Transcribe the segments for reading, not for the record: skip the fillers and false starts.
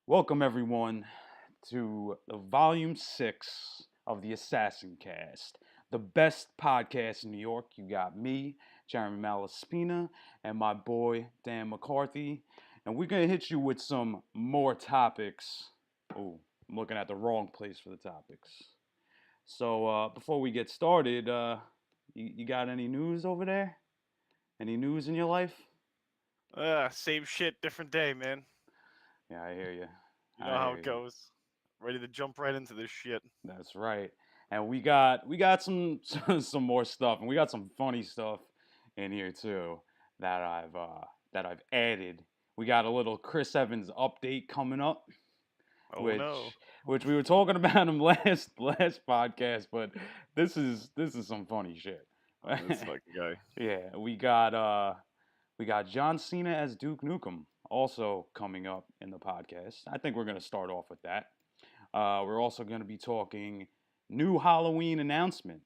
Welcome everyone to the volume 6 of the Assassin Cast, the best podcast in New York. You got me, Jeremy Malaspina, and my boy Dan McCarthy, and we're gonna hit you with some more topics. Oh, I'm looking at the wrong place for the topics. So before we get started, you got any news over there? Any news in your life? Same shit, different day, man. Yeah, I hear you. You know I how hear it you. goes. Ready to jump right into this shit. That's right. And we got some some more stuff, and we got some funny stuff in here too that I've added. We got a little Chris Evans update coming up, Oh no. which we were talking about him last podcast, but this is some funny shit. This fucking guy. Yeah, we got John Cena as Duke Nukem also coming up in the podcast. I think we're gonna start off with that. We're also going to be talking new Halloween announcement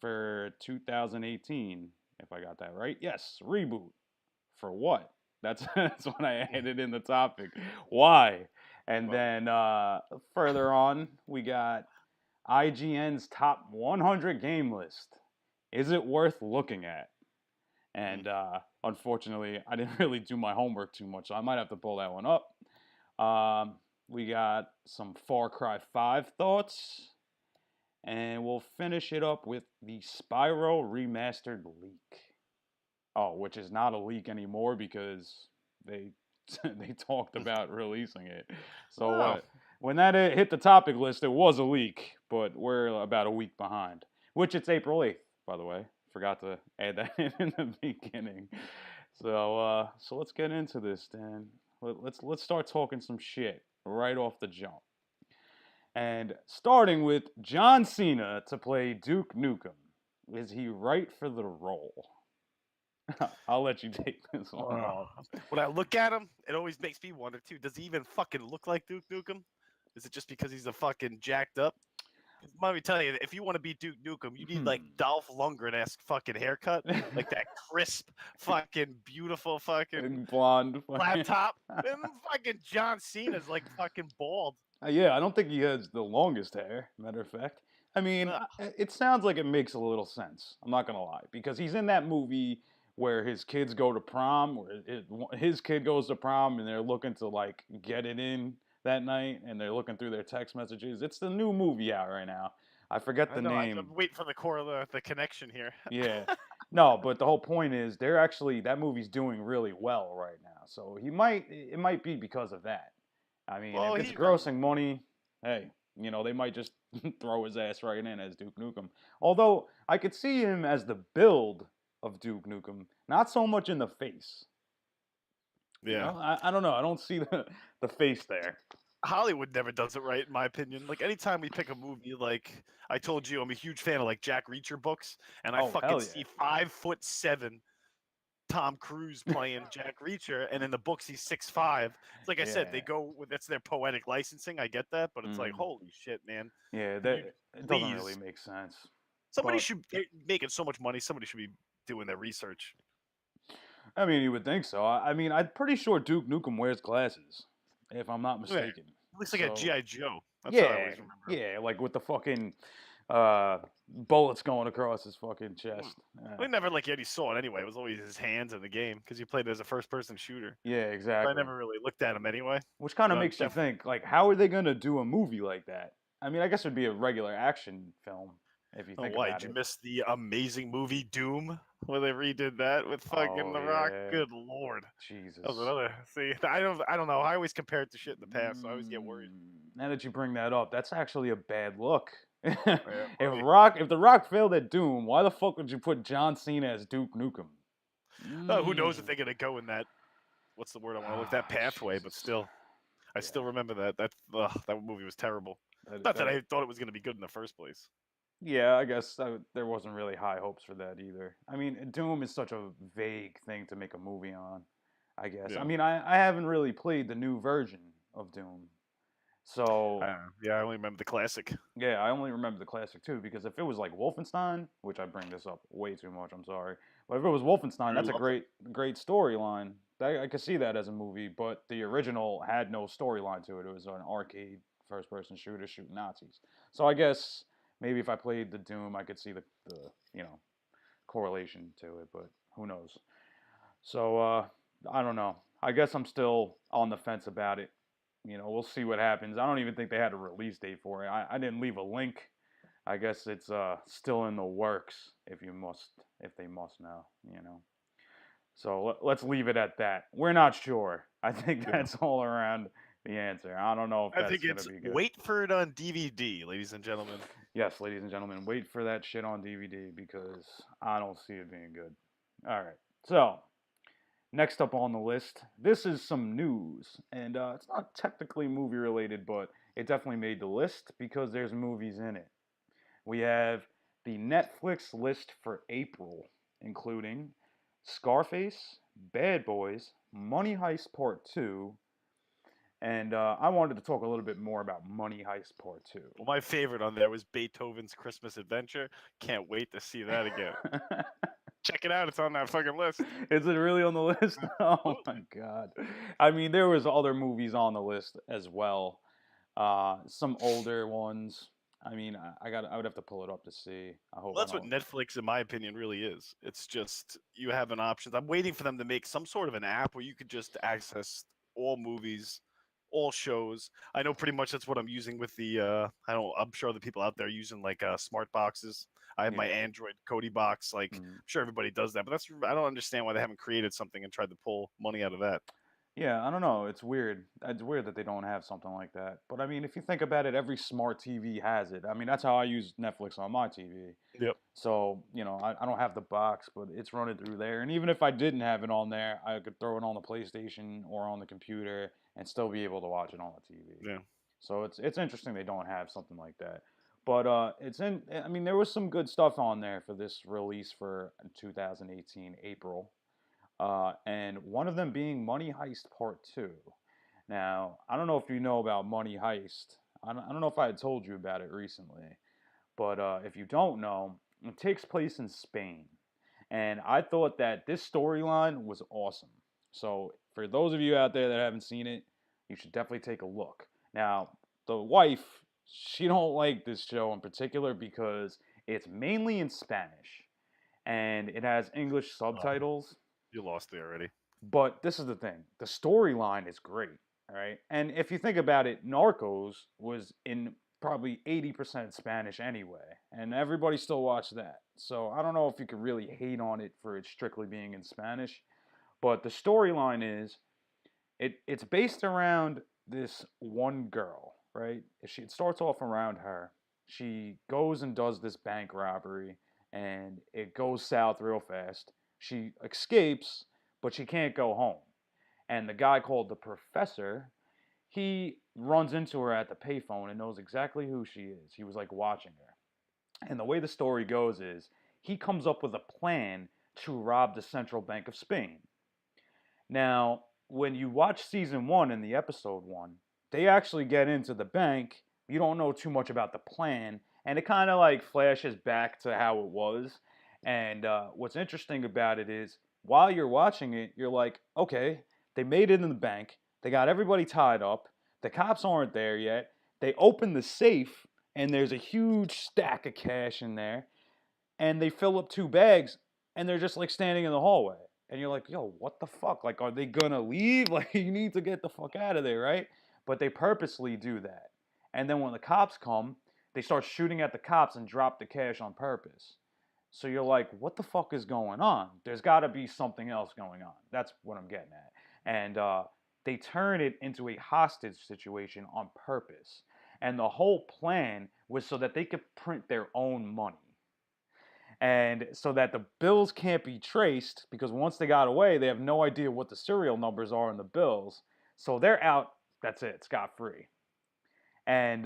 for 2018, if I got that right. Yes, reboot. For what? That's what I added in the topic. Why? And Well, then further on, we got IGN's top 100 game list. Is it worth looking at? mm, And unfortunately, I didn't really do my homework too much, so I might have to pull that one up. We got some Far Cry 5 thoughts, and we'll finish it up with the Spyro remastered leak. Oh, which is not a leak anymore because they they talked mm. about releasing it. So Oh, when that hit the topic list, it was a leak, but we're about a week behind. Which it's April 8th, by the way. Forgot to add that in the beginning. So let's get into this, Dan. Let's start talking some shit right off the jump. And starting with John Cena to play Duke Nukem. Is he right for the role? I'll let you take this one. oh. When I look at him, it always makes me wonder too. Does he even fucking look like Duke Nukem? Is it just because he's a fucking jacked up? 'Cause let me tell you, if you want to be Duke Nukem, you need like Hmm. Dolph Lundgren-esque fucking haircut, like that crisp, fucking beautiful fucking Blonde. flat top. And fucking John Cena's like fucking bald. Yeah, I don't think he has the longest hair, matter of fact. I mean, No. it sounds like it makes a little sense. I'm not going to lie. Because he's in that movie where his kids go to prom, where his kid goes to prom and they're looking to, like, get it in that night and they're looking through their text messages. It's the new movie out right now. I forget I the know. I'm name. waiting for the core of the connection here. Yeah. No, but the whole point is they're actually, that movie's doing really well right now. So it might be because of that. I mean, Well, if it's he. grossing money, hey, they might just throw his ass right in as Duke Nukem. Although I could see him as the build of Duke Nukem, not so much in the face. Yeah. I don't know. I don't see the face there. Hollywood never does it right, in my opinion. Like anytime we pick a movie, like I told you, I'm a huge fan of like Jack Reacher books, and I Oh fucking hell yeah, see 5'7" Tom Cruise playing Jack Reacher, and in the books he's 6'5". It's like I said, they yeah, go with that's their poetic licensing. I get that, but it's like mm, holy shit, man. yeah. Could you That it doesn't really please? make sense. Somebody But should making so much money. Somebody should be doing their research. I mean, you would think so. I mean, I'm pretty sure Duke Nukem wears glasses, if I'm not Yeah, mistaken. he looks like a So GI Joe. That's how I yeah, always remember him. yeah, like with the fucking bullets going across his fucking Hmm. chest. We never like any saw it anyway. It was always his hands in the game because you played it as a first-person shooter. Yeah, So I exactly. never really looked at him anyway. Which kind of But makes you definitely. think, like, how are they gonna do a movie like that? I mean, I guess it'd be a regular action film if you Oh, think why about did you it. miss the amazing movie Doom where they redid that with fucking Oh The Rock? yeah, Good lord, that was Jesus. another. See, I don't know. I always compare it to shit in the past, so I always get worried. Now that you bring that up, that's actually a bad look. Yeah, If The Rock failed at Doom, why the fuck would you put John Cena as Duke Nukem? who knows if they're gonna go in that? What's the word I want to look that Ah, pathway? But Jesus. still, I Yeah, still remember that movie was terrible. that Not that that I thought it was gonna be good in the first place. yeah, I guess there wasn't really high hopes for that either. I mean, Doom is such a vague thing to make a movie on, I guess. I Yeah, mean, I haven't really played the new version of Doom. So, yeah. I only remember the classic. yeah, I only remember the classic too because if it was like Wolfenstein, which I bring this up way too much, I'm sorry. But if it was Wolfenstein, I that's a love them. great storyline. I could see that as a movie, but the original had no storyline to it. It was an arcade first-person shooter shooting Nazis. So I guess maybe if I played the Doom, I could see the you know correlation to it, but who knows? So I don't know. I guess I'm still on the fence about it. We'll see what happens. I don't even think they had a release date for it. I didn't leave a link. I guess it's still in the works. If they must now. So let's leave it at that. We're not sure. I think Yeah. that's all around the answer. I don't know if I that's think gonna it's be good. wait for it on DVD, ladies and gentlemen. Yes, ladies and gentlemen, wait for that shit on DVD because I don't see it being good. All right. So next up on the list, this is some news, and it's not technically movie related, but it definitely made the list because there's movies in it. We have the Netflix list for April, including Scarface, Bad Boys, Money Heist Part 2, and I wanted to talk a little bit more about Money Heist Part 2. Well, my favorite on there was Beethoven's Christmas Adventure. Can't wait to see that again. Check it out; it's on that fucking list. Is it really on the list? Oh my Absolutely. god. I mean, there was other movies on the list as well. Some older ones. I mean, I would have to pull it up to see. I hope Well, I that's what don't. Netflix, in my opinion, really is. It's just you have an option. I'm waiting for them to make some sort of an app where you could just access all movies, all shows. I know pretty much that's what I'm using with the. I don't. I'm sure the people out there using like smart boxes. I have my Yeah. Android Cody box. Like I'm Mm. sure everybody does that, but that's I don't understand why they haven't created something and tried to pull money out of that. Yeah, I don't know. It's weird. It's weird that they don't have something like that. But I mean, if you think about it, every smart TV has it. I mean, that's how I use Netflix on my TV. Yep. So, I don't have the box, but it's running through there. And even if I didn't have it on there, I could throw it on the PlayStation or on the computer and still be able to watch it on the TV. Yeah. So it's interesting they don't have something like that. But I mean, there was some good stuff on there for this release for 2018 April. And one of them being Money Heist Part 2. Now, I don't know if you know about Money Heist. I don't know if I had told you about it recently, but if you don't know, it takes place in Spain. And I thought that this storyline was awesome. So, for those of you out there that haven't seen it, you should definitely take a look. Now, the wife, she don't like this show in particular because it's mainly in Spanish and it has English Oh, subtitles. you lost me already. But this is the thing: the storyline is great, all right. And if you think about it, Narcos was in probably 80% Spanish anyway, and everybody still watched that. So I don't know if you could really hate on it for it strictly being in Spanish. But the storyline is it's based around this one girl, right? It starts off around her. She goes and does this bank robbery, and it goes south real fast. She escapes, but she can't go home. And the guy called the professor, he runs into her at the payphone and knows exactly who she is. He was like watching her. And the way the story goes is he comes up with a plan to rob the Central Bank of Spain. Now, when you watch season one in the episode one, they actually get into the bank. You don't know too much about the plan, and it kind of like flashes back to how it was. And what's interesting about it is while you're watching it, you're like, okay, they made it in the bank. They got everybody tied up. The cops aren't there yet. They open the safe, and there's a huge stack of cash in there. And they fill up two bags, and they're just like standing in the hallway. And you're like, yo, what the fuck? Like, are they gonna leave? Like, you need to get the fuck out of there, right? But they purposely do that. And then when the cops come, they start shooting at the cops and drop the cash on purpose. So you're like, what the fuck is going on? There's got to be something else going on. That's what I'm getting at. And they turn it into a hostage situation on purpose. And the whole plan was so that they could print their own money and so that the bills can't be traced because once they got away, they have no idea what the serial numbers are in the bills. So they're out. That's it, scot free. And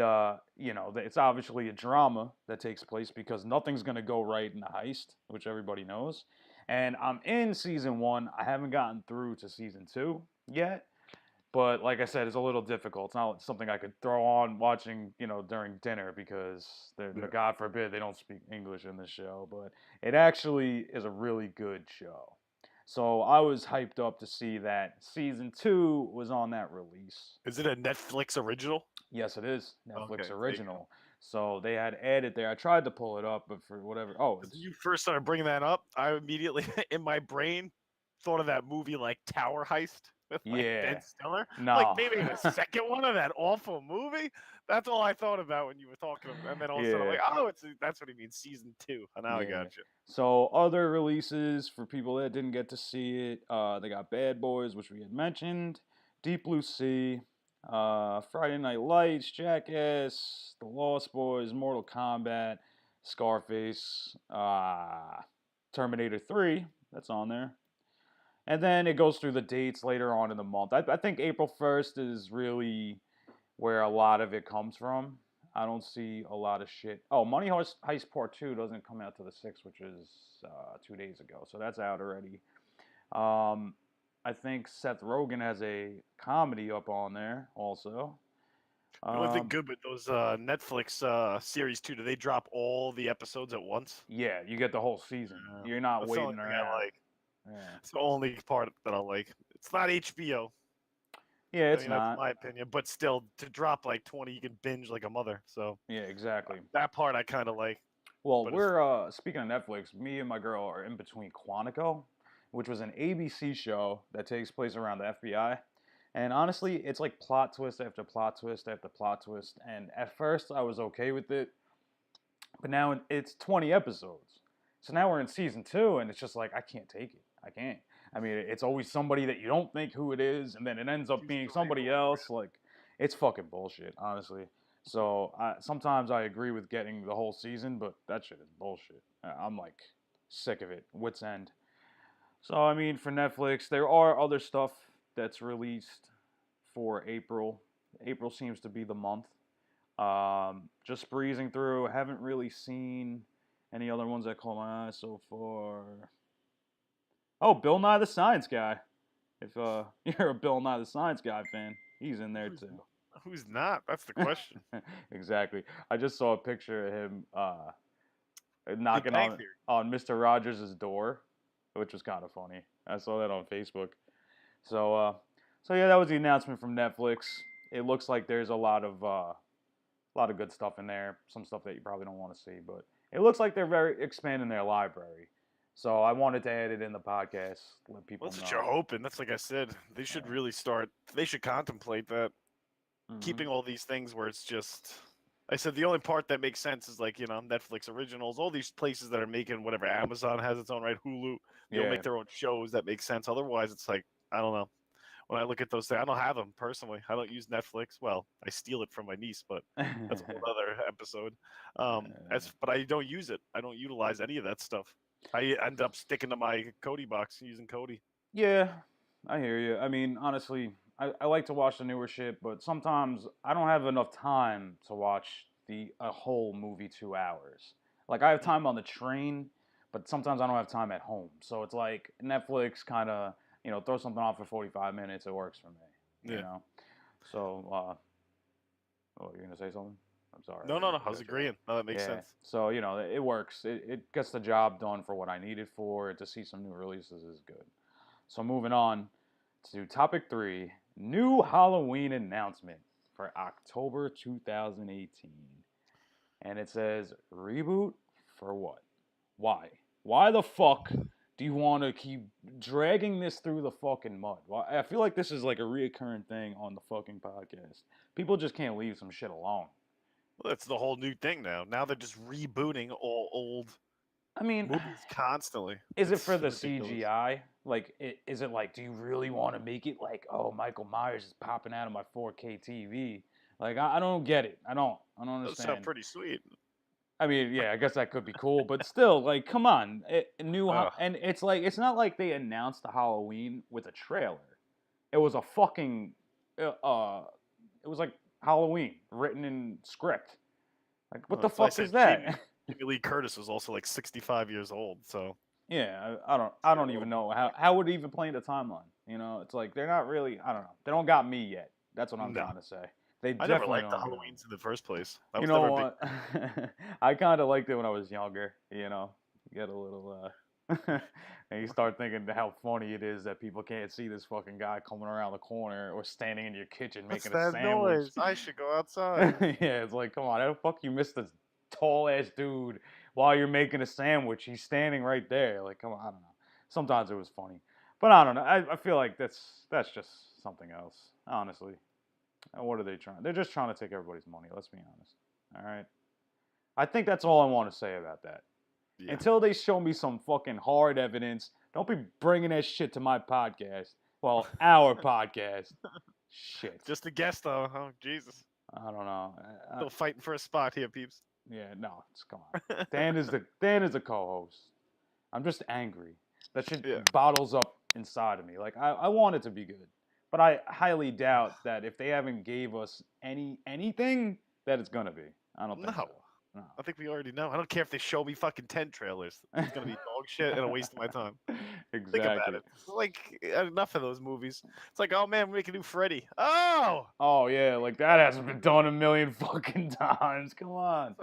it's obviously a drama that takes place because nothing's gonna go right in the heist, which everybody knows. And I'm in season one. I haven't gotten through to season two yet. But like I said, it's a little difficult. It's not something I could throw on watching, during dinner because Yeah. God forbid they don't speak English in this show. But it actually is a really good show. So I was hyped up to see that season 2 was on that release. Is it a Netflix original? Yes, it is Okay, Netflix there you go. original. So they had added there. I tried to pull it up, but for whatever. Oh, 'Cause when it's you first started bringing that up, I immediately in my brain thought of that movie like Tower Heist with like Ben yeah. Stiller. Like No. they made a second one of that awful movie. That's all I thought about when you were talking about. And then all of a sudden I'm Yeah. like, oh, that's what he means, season 2. And now I Yeah. got you. So other releases for people that didn't get to see it, they got Bad Boys, which we had mentioned, Deep Blue Sea, Friday Night Lights, Jackass, The Lost Boys, Mortal Kombat, Scarface, Terminator 3, that's on there. And then it goes through the dates later on in the month. I think April 1st is really where a lot of it comes from. I don't see a lot of shit. Oh, Money Heist Part 2 doesn't come out to the 6th, which is 2 days ago. So that's out already. I think Seth Rogen has a comedy up on there also. The only thing good with those Netflix series too, do they drop all the episodes at once? Yeah, you get the whole season. Yeah. You're not That's the only waiting thing I around. like. Yeah, It's the only part that I like. It's not HBO. yeah, I it's mean, that's not. my opinion. But still, to drop like 20, you can binge like a mother. So Yeah, exactly. that part I kind of like. Well, But it's we're speaking of Netflix. Me and my girl are in between Quantico, which was an ABC show that takes place around the FBI. And honestly, it's like plot twist after plot twist after plot twist. And at first, I was okay with it, but now it's 20 episodes. So now we're in season 2, and it's just like I can't take it. I can't. I mean, it's always somebody that you don't think who it is, and then it ends up too being story somebody over. else. Like, it's fucking bullshit, honestly. So sometimes I agree with getting the whole season, but that shit is bullshit. I'm like sick of it. Wits end. So I mean, for Netflix, there are other stuff that's released for April. April seems to be the month. Just breezing through. Haven't really seen any other ones that caught my eye so far. Oh, Bill Nye the Science Guy. If you're a Bill Nye the Science Guy fan, he's in there Who's too. who's not? That's the question. Exactly. I just saw a picture of him Big knocking Bang on Theory. Mr. Rogers' door, which was kind of funny. I saw that on Facebook. So yeah, that was the announcement from Netflix. It looks like there's a lot of good stuff in there. Some stuff that you probably don't want to see, but it looks like they're very expanding their library. So I wanted to add it in the podcast, let people Well, that's what know. you're hoping. That's like I said. They should Yeah. really start. They should contemplate that. Hmm. Keeping all these things where it's just. I said the only part that makes sense is like Netflix originals, all these places that are making whatever. Amazon has its own right, Hulu. They'll Yeah. make their own shows that make sense. Otherwise, it's like I don't know. When I look at those things, I don't have them personally. I don't use Netflix. Well, I steal it from my niece, but that's a whole other episode. But I don't use it. I don't utilize any of that stuff. I end up sticking to my Kodi box using Kodi. Yeah, I hear you. I mean, honestly, I like to watch the newer shit, but sometimes I don't have enough time to watch a whole movie 2 hours. Like I have time on the train, but sometimes I don't have time at home. So it's like Netflix kind of throw something off for 45 minutes. It works for me. Yeah. So oh, you're gonna say something? I'm sorry. No, no, no. I I was cut you off. agreeing. No, that makes Yeah. sense. So it works. It gets the job done for what I need it for. To see some new releases is good. So moving on to topic 3, new Halloween announcement for October 2018. And it says reboot for what? Why? Why the fuck do you want to keep dragging this through the fucking mud? Well, I feel like this is like a reoccurring thing on the fucking podcast. People just can't leave some shit alone. Well, that's the whole new thing now. Now they're just rebooting all old I mean, movies constantly. is it It's for the ridiculous. CGI? Like, is it like, do you really want to make it like, oh, Michael Myers is popping out of my 4K TV? Like, I don't get it. I don't Those sound understand. pretty sweet. I mean, yeah, I guess that could be cool, but still, like, come on, and it's like it's not like they announced the Halloween with a trailer. It was a fucking, it was like Halloween written in script. Like, what the That's why I fuck is said that? Jamie Lee Curtis was also like 65 years old. So Yeah, I don't even know how would it even play in the timeline. You know, it's like they're not really. I don't know. They don't got me yet. That's what I'm No, trying to say. They I never definitely liked the don't get me. Halloweens in the first place. I You was know never a big. what? I kind of liked it when I was younger. You know, you get a little, and you start thinking how funny it is that people can't see this fucking guy coming around the corner or standing in your kitchen What's making a that sandwich. noise? I should go outside. Yeah, it's like, come on, how the fuck you missed this tall ass dude while you're making a sandwich? He's standing right there. Like, come on, I don't know. Sometimes it was funny, but I don't know. I feel like that's just something else, honestly. What are they trying? They're just trying to take everybody's money. Let's be honest. All right. I think that's all I want to say about that. Yeah. Until they show me some fucking hard evidence, don't be bringing that shit to my podcast. Well, our podcast. Shit. Just a guess, though. Oh, Jesus. I don't know. Still fighting for a spot here, peeps. Yeah, no, come on. Dan is the co-host. I'm just angry. That shit Yeah. bottles up inside of me. Like I want it to be good, but I highly doubt that if they haven't gave us anything that it's gonna be. I don't think No. so. No. I think we already know. I don't care if they show me fucking 10 trailers. It's gonna be dog shit and a waste of my time. Exactly. Think about it. It's like enough of those movies. It's like, oh man, we can do Freddy. Oh. Oh yeah, like that hasn't been done a million fucking times. Come on.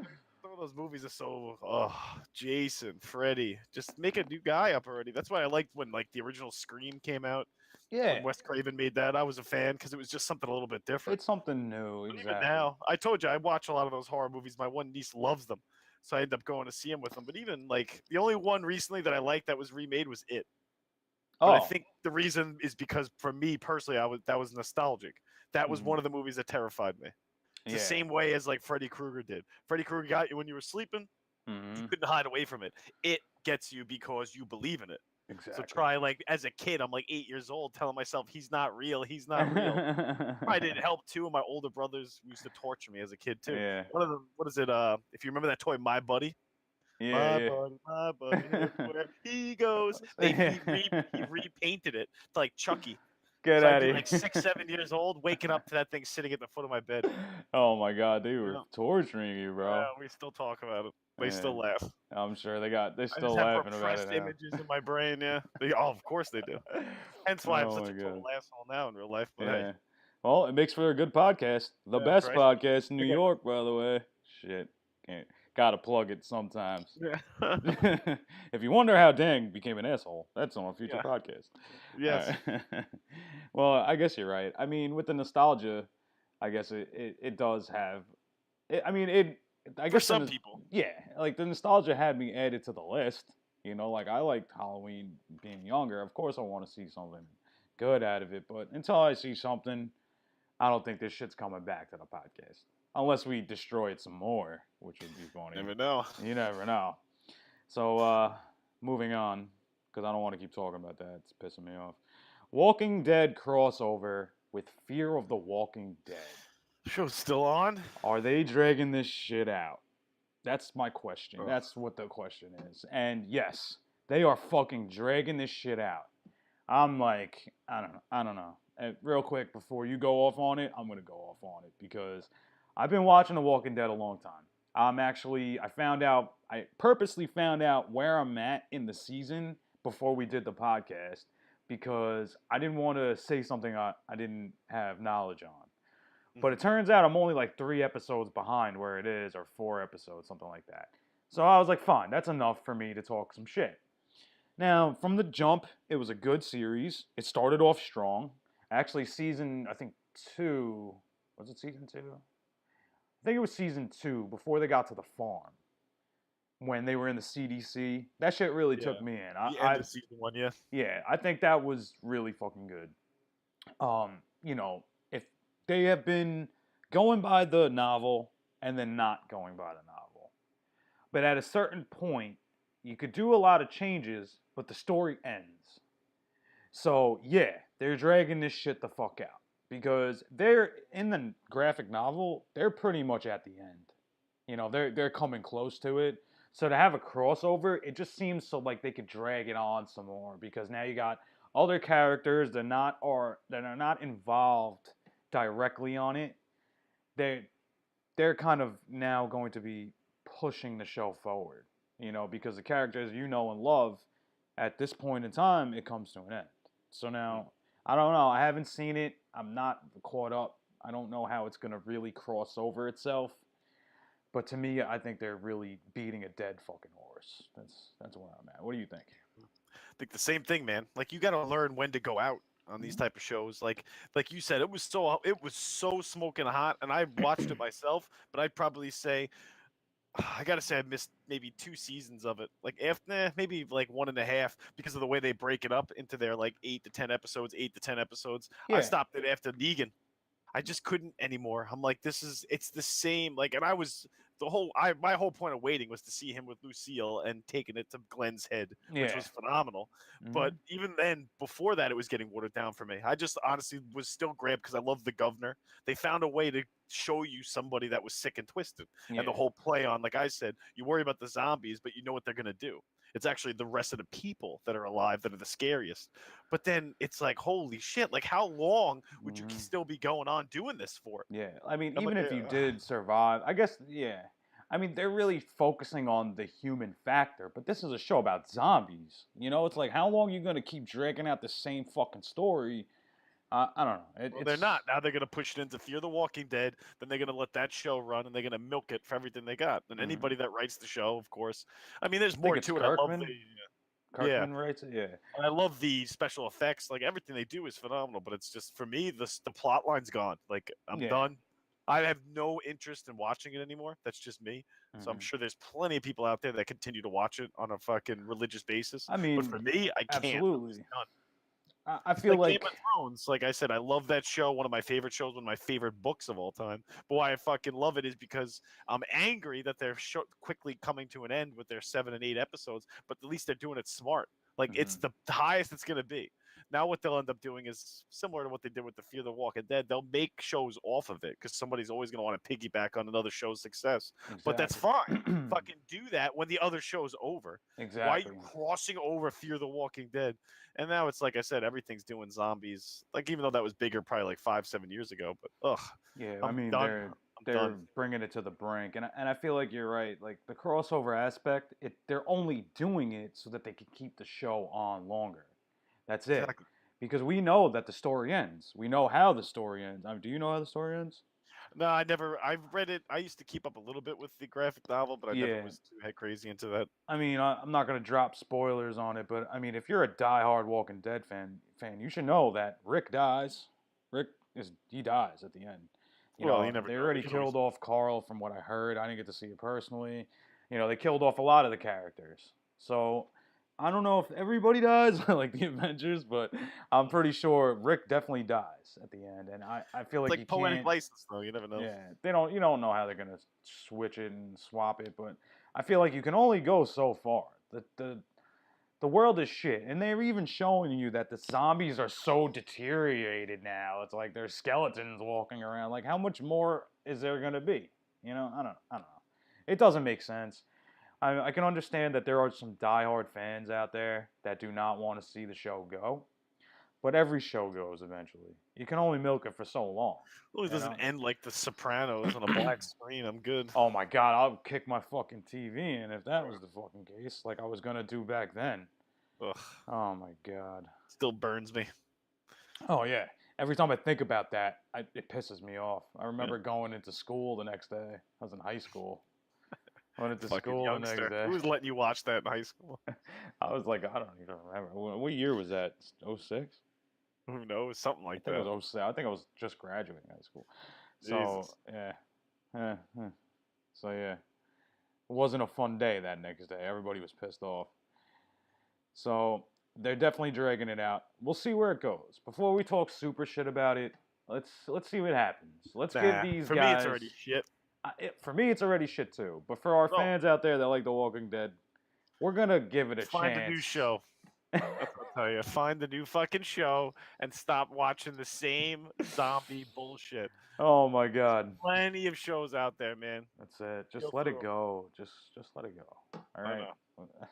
Some of those movies are so. Oh, Jason, Freddy, just make a new guy up already. That's why I liked when like the original Scream came out. Yeah. When Wes Craven made that, I was a fan because it was just something a little bit different. It's something new, But exactly. even now, I told you I watch a lot of those horror movies. My one niece loves them, so I end up going to see them with them. But even like the only one recently that I liked that was remade was It. But I think the reason is because for me personally, that was nostalgic. That was one of the movies that terrified me. It's the same way as like Freddy Krueger did. Freddy Krueger got you when you were sleeping. You couldn't hide away from it. It gets you because you believe in it. Exactly. So try like as a kid, I'm like 8 years old, telling myself he's not real. He's not real. I didn't help too. My older brothers used to torture me as a kid too. Yeah. One of them, what is it? If you remember that toy, My Buddy. Yeah, My buddy, everywhere he goes. He repainted it to like Chucky. Get So out I'd of be here. like 6, 7 years old, waking up to that thing sitting at the foot of my bed. Oh my god, they were Yeah. torturing you, bro. Yeah, we still talk about it. They still laugh. I'm sure they're I still just have laughing about repressed it now. images in my brain. Yeah, of course they do. Hence why I'm such a total asshole now in real life. But hey. Well, it makes for a good podcast. The best podcast in New York, by the way. Shit, gotta plug it sometimes. Yeah. If you wonder how Dan became an asshole, that's on a future podcast. Yes. Well, I guess you're right. I mean, with the nostalgia, I guess it does have. I guess for some people. Yeah, like the nostalgia had me added to the list. You know, like I liked Halloween being younger. Of course, I want to see something good out of it. But until I see something, I don't think this shit's coming back to the podcast. Unless we destroy it some more, which would be funny. Never know. You never know. So, moving on, because I don't want to keep talking about that. It's pissing me off. Walking Dead crossover with Fear of the Walking Dead. Show's still on? Are they dragging this shit out? That's my question. That's what the question is. And yes, they are fucking dragging this shit out. I'm like, I don't know. And real quick, before you go off on it, I'm going to go off on it because I've been watching The Walking Dead a long time. I purposely found out where I'm at in the season before we did the podcast because I didn't want to say something I didn't have knowledge on. But it turns out I'm only like 3 episodes behind where it is, or 4 episodes, something like that. So I was like, fine, that's enough for me to talk some shit. Now, from the jump, it was a good series. It started off strong. Actually, season, I think 2, was it season 2? I think it was season 2, before they got to the farm. When they were in the CDC. That shit really took me in. The end of season 1, yeah. Yeah, I think that was really fucking good. You know, if they have been going by the novel and then not going by the novel. But at a certain point, you could do a lot of changes, but the story ends. So, yeah, they're dragging this shit the fuck out. Because they're, in the graphic novel, they're pretty much at the end. You know, they're coming close to it. So to have a crossover, it just seems so like they could drag it on some more. Because now you got other characters that are not involved directly on it. They're kind of now going to be pushing the show forward. You know, because the characters you know and love, at this point in time, it comes to an end. So now, I don't know. I haven't seen it. I'm not caught up. I don't know how it's gonna really cross over itself. But to me, I think they're really beating a dead fucking horse. That's where I'm at. What do you think? I think the same thing, man. Like you got to learn when to go out on these Mhm. type of shows. Like you said, it was so smoking hot, and I watched it myself. But I'd probably say I gotta say I missed maybe 2 seasons of it. Like after maybe like 1.5 because of the way they break it up into their like 8 to 10 episodes, 8 to 10 episodes. I Yeah, stopped it after Negan. I just couldn't anymore. I'm like, it's the same. Like, and I was my whole point of waiting was to see him with Lucille and taking it to Glenn's head, which yeah. was phenomenal. But Hmm. even then, before that, it was getting watered down for me. I just honestly was still grabbed because I love the governor. They found a way to show you somebody that was sick and twisted, and the Yeah. whole play on, like I said, you worry about the zombies, but you know what they're gonna do. It's actually the rest of the people that are alive that are the scariest. But then it's like, holy shit! Like, how long would you Hmm. still be going on doing this for? Yeah. I mean, I'm like, even if you did survive, I guess, yeah. I mean, they're really focusing on the human factor, but this is a show about zombies. You know, it's like, how long are you going to keep dragging out the same fucking story? I don't know. well, they're It's, not. Now they're gonna push it into Fear the Walking Dead. Then they're gonna let that show run, and they're gonna milk it for everything they got. And mhm. anybody that writes the show, of course. I mean, there's I think more it's to it. I love the Kirkman. yeah, Kirkman writes it. Yeah. and I love the special effects. Like everything they do is phenomenal. But it's just for me, the plot line's gone. Like I'm Yeah. done. I have no interest in watching it anymore. That's just me. So I'm Hmm. sure there's plenty of people out there that continue to watch it on a fucking religious basis. I But for mean, me, I can't. I'm just absolutely. done. I It's feel like Game like, of Thrones. Like I said, I love that show. One of my favorite shows, one of my favorite books of all time. But why I fucking love it is because I'm angry that they're quickly coming to an end with their 7 and 8 episodes. But at least they're doing it smart. Like it's mhm. the highest it's gonna be. Now what they'll end up doing is similar to what they did with the Fear the Walking Dead. They'll make shows off of it because somebody's always gonna want to piggyback on another show's success. But that's Exactly. fine. Fucking do that when the other show's over. Why are you Exactly. crossing over Fear the Walking Dead? And now it's like I said, everything's doing zombies. Like even though that was bigger, probably like 5, 7 years ago. But ugh, Yeah, I I'm mean done. I'm they're done. bringing it to the brink, and I feel like you're right. Like the crossover aspect, they're only doing it so that they can keep the show on longer. That's it, Exactly. because we know that the story ends. We know how the story ends. Do you know how the story ends? No, I never. I've read it. I used to keep up a little bit with the graphic novel, but I never Yeah, was too head crazy into that. I mean, I'm not gonna drop spoilers on it, but I mean, if you're a diehard Walking Dead fan, you should know that Rick dies. He dies at the end. You Well, you know, never they know. They already can always. killed off Carl from what I heard. I didn't get to see it personally. You know, they killed off a lot of the characters. So I don't know if everybody dies like the Avengers, but I'm pretty sure Rick definitely dies at the end. And I feel It's like you like poetic can't. license, though. You never know. Yeah, they don't. You don't know how they're gonna switch it and swap it, but I feel like you can only go so far. The world is shit, and they're even showing you that the zombies are so deteriorated now. It's like there's skeletons walking around. Like, how much more is there gonna be? You know, I don't know. It doesn't make sense. I can understand that there are some diehard fans out there that do not want to see the show go, but every show goes eventually. You can only milk it for so long, Well, it you doesn't know. end like The Sopranos on a black screen. I'm good. Oh my god, I'll kick my fucking TV in if that was the fucking case, like I was gonna do back then. Ugh, Oh my god. still burns me. Oh yeah. Every time I think about that, it pisses me off. I Yeah. remember going into school the next day. I was in high school. I went into Fucking school the next youngster. day. Who was letting you watch that in high school? I was like, I don't even remember. What year was that? 06? Who knows? Something I like think it that. was 06. I think I was just graduating high school. So, Jesus. yeah. So, yeah. It wasn't a fun day that next day. Everybody was pissed off. So they're definitely dragging it out. We'll see where it goes. Before we talk super shit about it, let's see what happens. Let's give Nah. these For me, it's guys. already shit. For me, it's already shit too. But for our No. fans out there that like The Walking Dead, we're gonna give it a Find a new chance. show. That's what I'll tell you. Find the new fucking show and stop watching the same zombie bullshit. Oh my god, Plenty of shows out there, man. that's it. Go Just let through it 'em. go. Just let it go. All I right. know.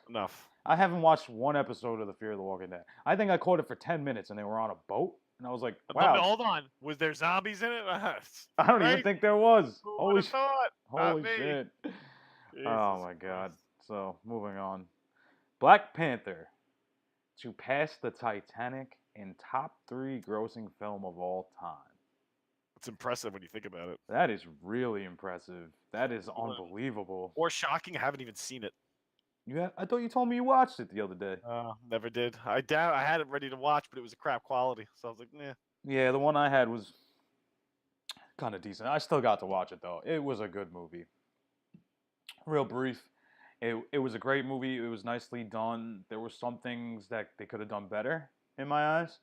Enough. I haven't watched one episode of The Fear of the Walking Dead. I think I caught it for 10 minutes, and they were on a boat, and I was like, No, wow. hold on. Was there zombies in it? I don't even Right? think there was. Who would have thought? Not Holy me. shit. Oh Jesus my god. Christ. So moving on. Black Panther to pass the Titanic in top 3 grossing film of all time. It's impressive when you think about it. That is really impressive. That is Well, unbelievable. Or shocking. I haven't even seen it. I thought you told me you watched it the other day. Never did. I had it ready to watch, but it was a crap quality. So I was like, nah. Yeah, the one I had was kind of decent. I still got to watch it though. It was a good movie. Real brief. It was a great movie. It was nicely done. There were some things that they could have done better in my eyes,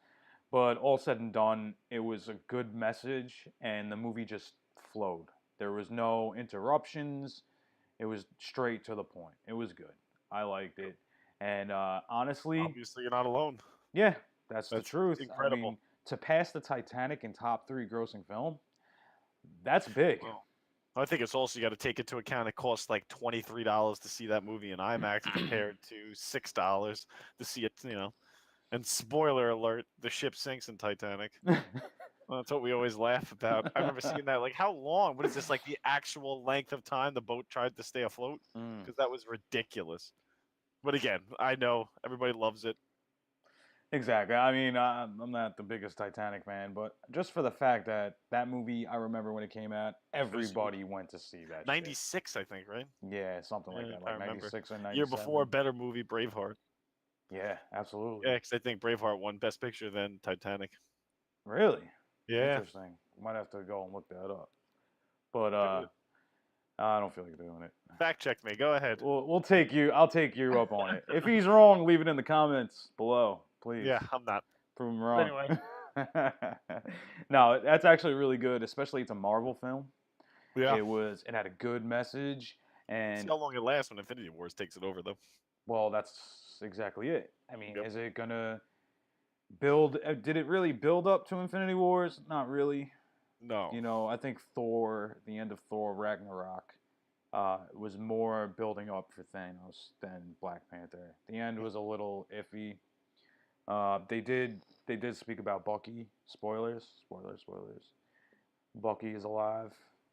but all said and done, it was a good message, and the movie just flowed. There was no interruptions. It was straight to the point. It was good. I liked it, and honestly, Obviously, you're not alone. yeah, that's the That's truth. I incredible. mean, to pass the Titanic in top 3 grossing film, that's big. Well, I think it's also you got to take into account it costs like $23 to see that movie in IMAX compared to $6 to see it. And spoiler alert: the ship sinks in Titanic. Well, that's what we always laugh about. I remember seeing that. Like, how long? What is this? Like the actual length of time the boat tried to stay afloat? Because that was ridiculous. But again, I know everybody loves it. Exactly. I mean, I'm not the biggest Titanic fan, but just for the fact that that movie, I remember when it came out, everybody went to see that. 96, I think, right? Yeah, something like Yeah, that, I like remember. 96 or 97. Year before, better movie, Braveheart. Yeah, absolutely. Yeah, because I think Braveheart won Best Picture than Titanic. Really? Yeah. Interesting. Might have to go and look that up. But I don't feel like doing it. Fact check me. Go ahead. We'll take you. I'll take you up on it. If he's wrong, leave it in the comments below, please. Yeah, I'm not. Prove him wrong. Anyway. No, that's actually really good. Especially it's a Marvel film. Yeah. It had a good message, and see how long it lasts when Infinity Wars takes it over, though. Well, that's exactly it. I mean, Yep. is it gonna build? Did it really build up to Infinity Wars? Not really. No. You know, I think the end of Thor Ragnarok, was more building up for Thanos than Black Panther. The end was a little iffy. They did speak about Bucky. Spoilers. Bucky is alive.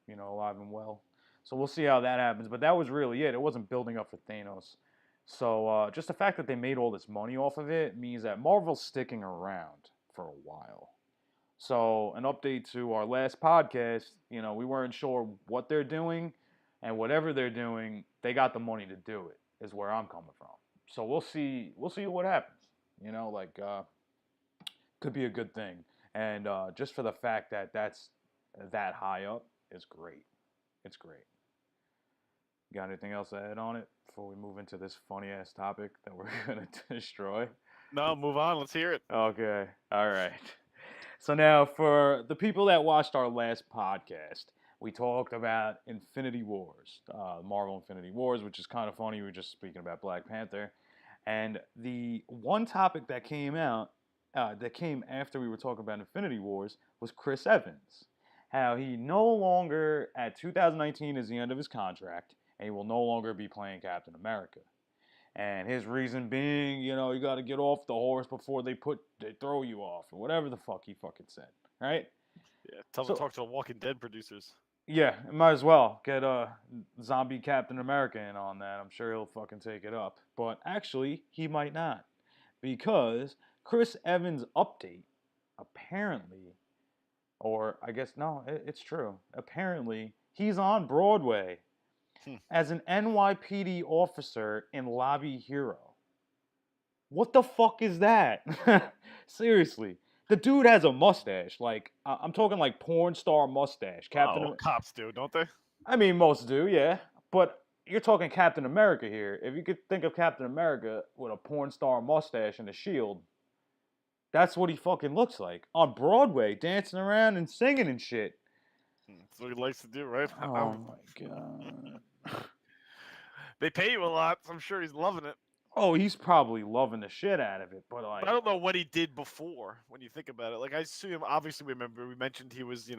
Alive and well. So we'll see how that happens. But that was really it. It wasn't building up for Thanos. So just the fact that they made all this money off of it means that Marvel's sticking around for a while. So an update to our last podcast, we weren't sure what they're doing, and whatever they're doing, they got the money to do it, is where I'm coming from. So we'll see what happens. Could be a good thing. And just for the fact that that's that high up is great. It's great. Got anything else to add on it before we move into this funny ass topic that we're gonna destroy? No, move on. Let's hear it. Okay. All right. So now, for the people that watched our last podcast, we talked about Infinity Wars, Marvel Infinity Wars, which is kind of funny. We were just speaking about Black Panther, and the one topic that came after we were talking about Infinity Wars was Chris Evans. How he no longer, at 2019 is the end of his contract, and he will no longer be playing Captain America. And his reason being, you got to get off the horse before they throw you off, or whatever the fuck he fucking said, right? Yeah, tell them to talk to the Walking Dead producers. Yeah, might as well get a zombie Captain America in on that. I'm sure he'll fucking take it up. But actually, he might not, because Chris Evans' update, apparently, or I guess no, it's true. Apparently, he's on Broadway as an NYPD officer in Lobby Hero. What the fuck is that? Seriously. The dude has a mustache. Like, I'm talking like porn star mustache. Cops do, don't they? I mean, most do, yeah. But you're talking Captain America here. If you could think of Captain America with a porn star mustache and a shield, that's what he fucking looks like. On Broadway, dancing around and singing and shit. That's what he likes to do, right? Oh my god. They pay you a lot, so I'm sure he's loving it. Oh, he's probably loving the shit out of it, but like, I don't know what he did before. When you think about it, like I assume, obviously, we mentioned he was, he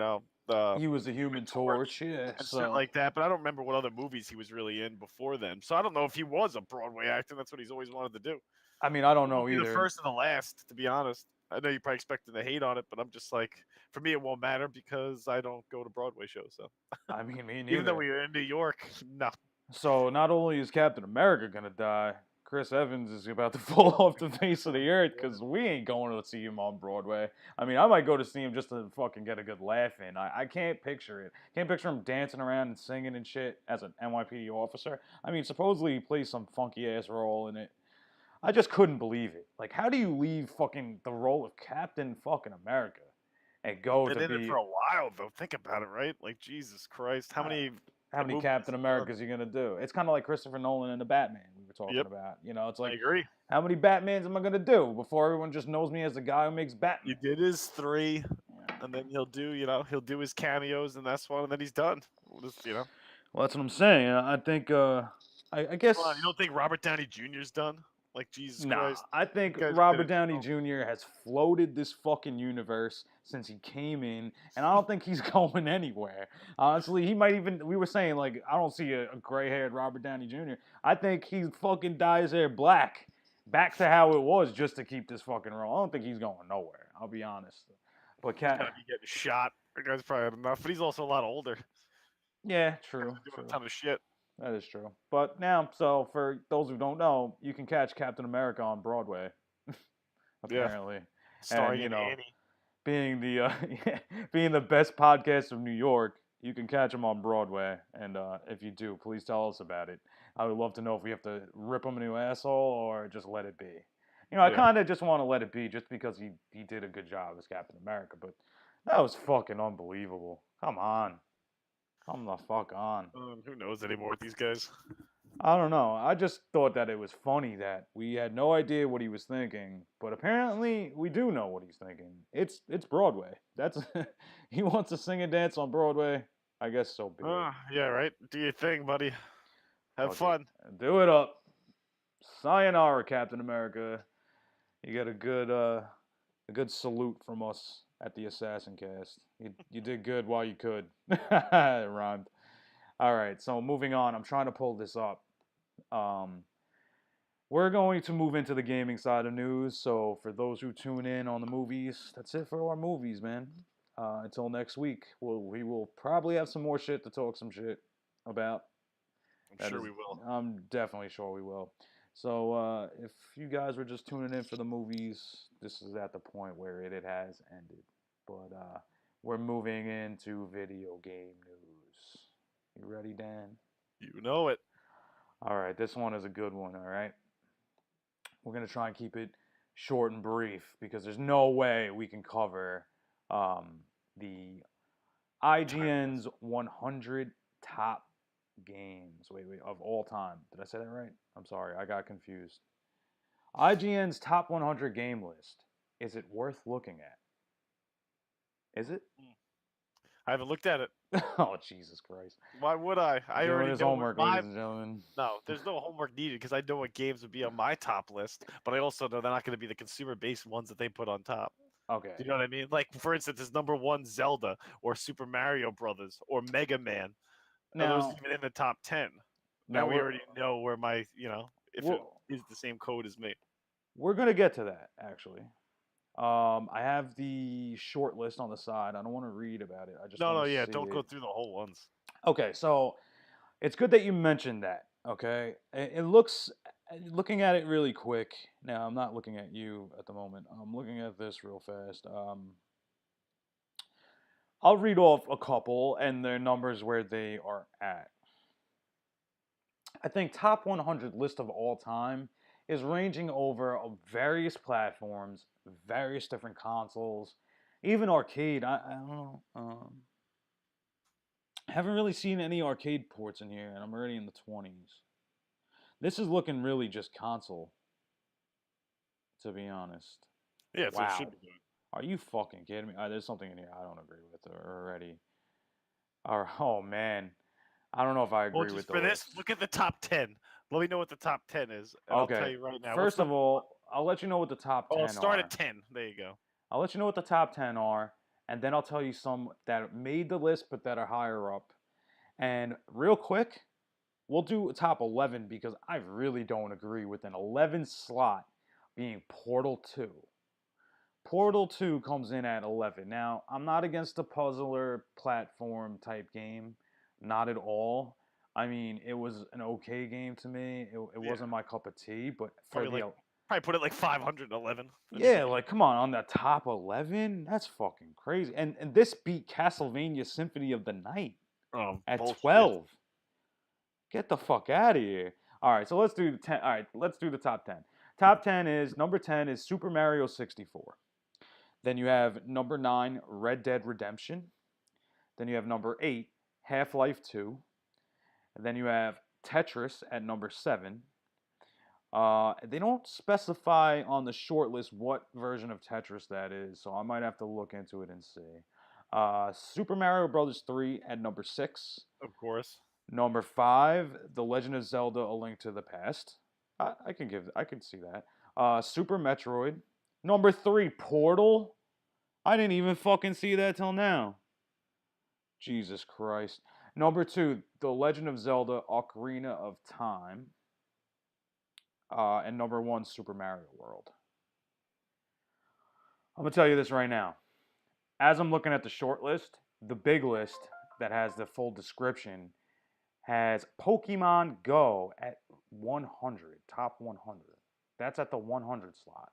was a Human Torch, yeah, and shit like that. But I don't remember what other movies he was really in before then. So I don't know if he was a Broadway actor. That's what he's always wanted to do. I mean, I don't know either. The first and the last, to be honest. I know you're probably expecting to hate on it, but I'm just like, for me, it won't matter because I don't go to Broadway shows. So I mean, me neither. Even though we were in New York, no. So not only is Captain America gonna die, Chris Evans is about to fall off the face of the earth because we ain't going to see him on Broadway. I mean, I might go to see him just to fucking get a good laugh in. I can't picture it. Can't picture him dancing around and singing and shit as an NYPD officer. I mean, supposedly he plays some funky ass role in it. I just couldn't believe it. Like, how do you leave fucking the role of Captain fucking America and go Been to in it be for a while though. Think about it, right? Like Jesus Christ, how many many movies Captain has he done? Americas are you gonna do? It's kind of like Christopher Nolan and the Batman we were talking Yep, about. You know, it's I like, agree. how many Batmans am I gonna do before everyone just knows me as the guy who makes He Batman? did his 3, Yeah. and then he'll do his cameos, and that's one, and then he's done. Well, that's what I'm saying. I think, I Come on, you guess, don't think Robert Downey Jr.'s done? Like Jesus nah. Christ, I you think guys been Robert in Downey so Jr. has floated this fucking universe since he came in, and I don't think he's going anywhere. Honestly, he might even. We were saying like, I don't see a gray-haired Robert Downey Jr. I think he fucking dyes his hair black, back to how it was, just to keep this fucking role. I don't think he's going nowhere. I'll be honest. But he's gotta be getting shot. The guy's probably had enough, but he's also a lot older. yeah, Guys true, are doing a true. ton of shit. That is true. But now, so for those who don't know, you can catch Captain America on Broadway, Yeah, apparently, and starring you in know, Annie. being the being the best podcast of New York, you can catch him on Broadway. And if you do, please tell us about it. I would love to know if we have to rip him a new asshole or just let it be. You know, I Yeah. kind of just want to let it be, just because he did a good job as Captain America. But that was fucking unbelievable. Come on, come the fuck on. Who knows anymore with these guys? I don't know. I just thought that it was funny that we had no idea what he was thinking, but apparently we do know what he's thinking. It's Broadway. That's he wants to sing and dance on Broadway. I guess so be it. Yeah, right. Do your thing, buddy. Have Fuck it. fun. Do it up. Sayonara, Captain America. You get a good salute from us at the Assassin Cast. You did good while you could. It rhymed. All right, so moving on. I'm trying to pull this up. Um, We're going to move into the gaming side of news. So for those who tune in on the movies, that's it for our movies, man. Until next week, we will probably have some more shit to talk some shit about. I'm sure we will. I'm definitely sure we will. So if you guys were just tuning in for the movies, this is at the point where it has ended. But we're moving into video game news. You ready, Dan? You know it. All right, this one is a good one. All right. We're going to try and keep it short and brief because there's no way we can cover the IGN's 100 top games. Wait, of all time. Did I say that right? I'm sorry, I got confused. IGN's top 100 game list. Is it worth looking at? Is it? I haven't looked at it. Oh, Jesus Christ. Why would I? I Doing already his know homework, what my ladies and gentlemen. No, there's no homework needed because I know what games would be on my top list, but I also know they're not going to be the consumer-based ones that they put on top. Okay. Do you know what I mean? Like, for instance, is number one Zelda or Super Mario Brothers or Mega Man? Are those Now, even in the top 10? now Now we we're, already know where my, if it we're, is the same code as me. we're going to get to that, actually. I have the short list on the side. I don't want to read about it. I just No, want no, to yeah, see don't go it. through the whole ones. Okay, so it's good that you mentioned that. Okay, it looks, looking at it really quick. Now I'm not looking at you at the moment. I'm looking at this real fast. I'll read off a couple and their numbers where they are at. I think top 100 list of all time is ranging over various platforms, various different consoles, even arcade. I don't know. I haven't really seen any arcade ports in here, and I'm already in the 20s. This is looking really just console, to be honest. Yeah, that's what it should Wow. be doing. Are you fucking kidding me? There's something in here I don't agree with already. Oh, man. I don't know if I Well, agree with just the for this, list. look at the top 10. Let me know what the top 10 is, and I'll tell Okay. you right now. What's First of number one? all, I'll let you know what the top Oh, I'll 10 start at are. 10. There you go. I'll let you know what the top 10 are, and then I'll tell you some that made the list but that are higher up. And real quick, we'll do a top 11 because I really don't agree with an 11 slot being Portal 2. Portal 2 comes in at 11. Now, I'm not against a puzzler platform type game, not at all. I mean, it was an okay game to me. It Yeah, wasn't my cup of tea, but for probably probably put it like 511. yeah, like come on the top 11, that's fucking crazy. And this beat Castlevania Symphony of the Night Oh, at bullshit. 12. Get the fuck out of here. All right, so let's do the 10. All right, let's do the top 10. Top 10 is number 10 is Super Mario 64. Then you have number 9 Red Dead Redemption. Then you have number 8 Half-Life 2. And then you have Tetris at number 7. They don't specify on the short list what version of Tetris that is, so I might have to look into it and see. Super Mario Brothers 3 at number 6. Of course. Number 5, The Legend of Zelda: A Link to the Past. I can see that. Super Metroid. Number 3, Portal. I didn't even fucking see that till now. Jesus Christ. Number 2, The Legend of Zelda: Ocarina of Time. And number 1, Super Mario World. I'm gonna tell you this right now. As I'm looking at the short list, the big list that has the full description has Pokemon Go at 100, top 100. That's at the 100 slot.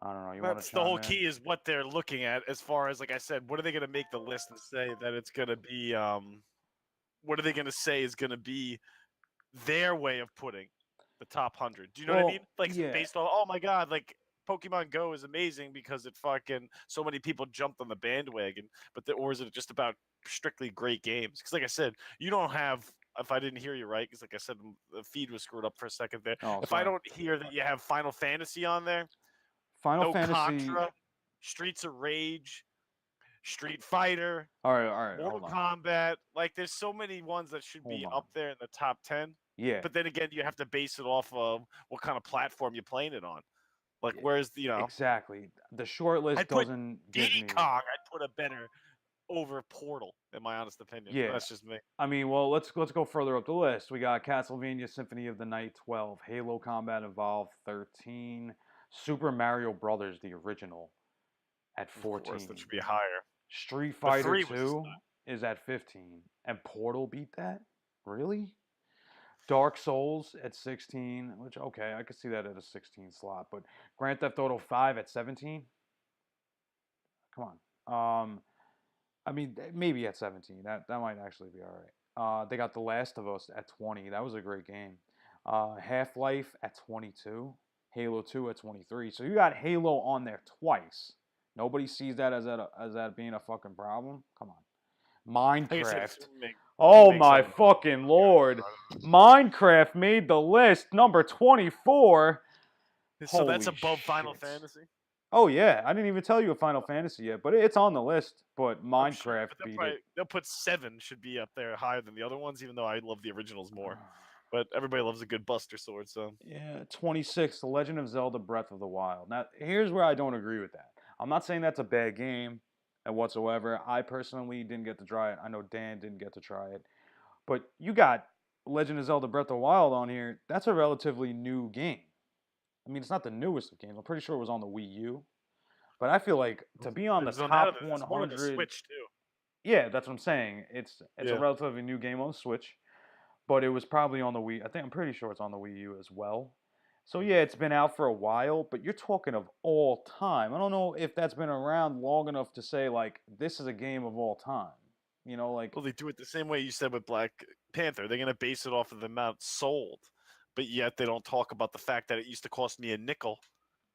I don't know. You want to That's the chime whole in? key is what they're looking at as far as, like I said, what are they going to make the list and say that it's going to be, what are they going to say is going to be their way of putting the top 100? Do you know what I mean? Like, yeah. based on, oh my God, like Pokemon Go is amazing because it fucking, so many people jumped on the bandwagon, or is it just about strictly great games? Because, like I said, you don't have, if I didn't hear you right, because like I said, the feed was screwed up for a second there. Oh, If I sorry. don't hear that you have Final Fantasy on there, Final no Fantasy. Contra, Streets of Rage, Street Fighter, All right. Mortal Hold on. Kombat. Like, there's so many ones that should Hold be on. up there in the top 10. Yeah. But then again, you have to base it off of what kind of platform you're playing it on. Like, where's the, Exactly. The short list I'd put doesn't give Diddy me. Kong, I'd put a better over Portal, in my honest opinion. Yeah. That's just me. I mean, well, let's go further up the list. We got Castlevania Symphony of the Night 12, Halo Combat Evolved 13, Super Mario Brothers the original at Of course, 14. that should be higher. Street The Fighter 3 was 2 is at 15. And Portal beat that? Really? Dark Souls at 16, which, okay, I could see that at a 16 slot. But Grand Theft Auto 5 at 17? Come on. I mean, maybe at 17. That might actually be all right. They got The Last of Us at 20. That was a great game. Half-Life at 22. Halo 2 at 23. So you got Halo on there twice. Nobody sees that as that being a fucking problem. Come on. Minecraft. Oh my fucking lord. Minecraft made the list, number 24. So that's Holy above Final shit. Fantasy? Oh yeah, I didn't even tell you a Final Fantasy yet, but it's on the list. But Minecraft sure, beat it. They'll put 7 should be up there higher than the other ones, even though I love the originals more. But everybody loves a good Buster Sword, so. Yeah, 26, The Legend of Zelda: Breath of the Wild. Now, here's where I don't agree with that. I'm not saying that's a bad game whatsoever. I personally didn't get to try it. I know Dan didn't get to try it. But you got Legend of Zelda: Breath of the Wild on here. That's a relatively new game. I mean, it's not the newest of games. I'm pretty sure it was on the Wii U. But I feel like to be on the top It's one on the 100, Switch too. yeah, that's what I'm saying. It's a relatively new game on the Switch, but it was probably on the Wii. I'm pretty sure it's on the Wii U as well. So yeah, it's been out for a while, but you're talking of all time. I don't know if that's been around long enough to say like this is a game of all time. You know, like Well, they do it the same way you said with Black Panther. They're gonna base it off of the amount sold, but yet they don't talk about the fact that it used to cost me a nickel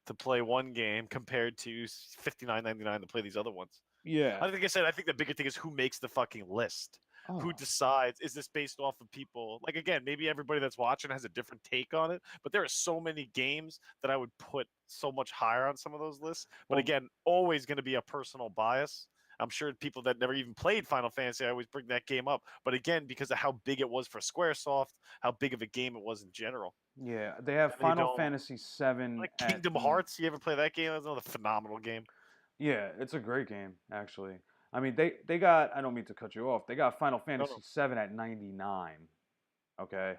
to play one game compared to $59.99 to play these other ones. yeah. I think I said I think the bigger thing is who makes the fucking list. Oh. Who decides, is this based off of people? Like, again, maybe everybody that's watching has a different take on it, but there are so many games that I would put so much higher on some of those lists. But again, always going to be a personal bias. I'm sure people that never even played Final Fantasy, I always bring that game up. But again, because of how big it was for Squaresoft, how big of a game it was in general. Yeah, they have Final Fantasy VII. Like Kingdom Hearts, you ever play that game? That's another phenomenal game. Yeah, it's a great game, actually. I mean, they got, I don't mean to cut you off, they got Final Fantasy VII at 99, okay?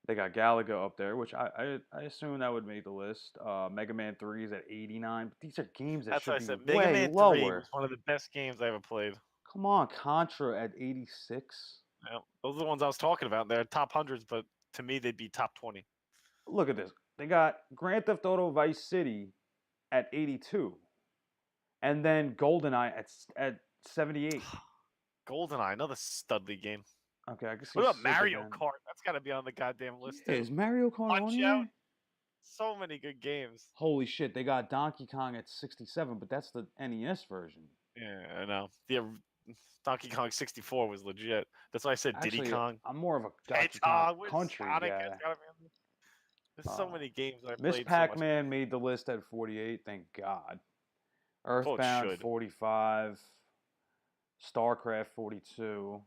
They got Galaga up there, which I assume that would make the list. Mega Man 3 is at 89, but these are games that should be way lower. Mega Man 3 was one of the best games I ever played. Come on, Contra at 86. Yeah, those are the ones I was talking about. They're top hundreds, but to me, they'd be top 20. Look at this. They got Grand Theft Auto Vice City at 82, and then GoldenEye at 78. GoldenEye, another studly game. Okay, I can see What about Super Mario then. Kart? That's got to be on the goddamn list Yeah, too. is Mario Kart on Punch Out. here? So many good games. Holy shit, they got Donkey Kong at 67, but that's the NES version. Yeah, I know. Donkey Kong 64 was legit. That's why I said Diddy Actually, Kong. I'm more of a Donkey Kong Hedgehog with country Sonic. guy. It's gotta be on there. There's so many games I Miss played so much. Pac-Man made the list at 48, thank God. Oh, it Earthbound should. 45, StarCraft 42.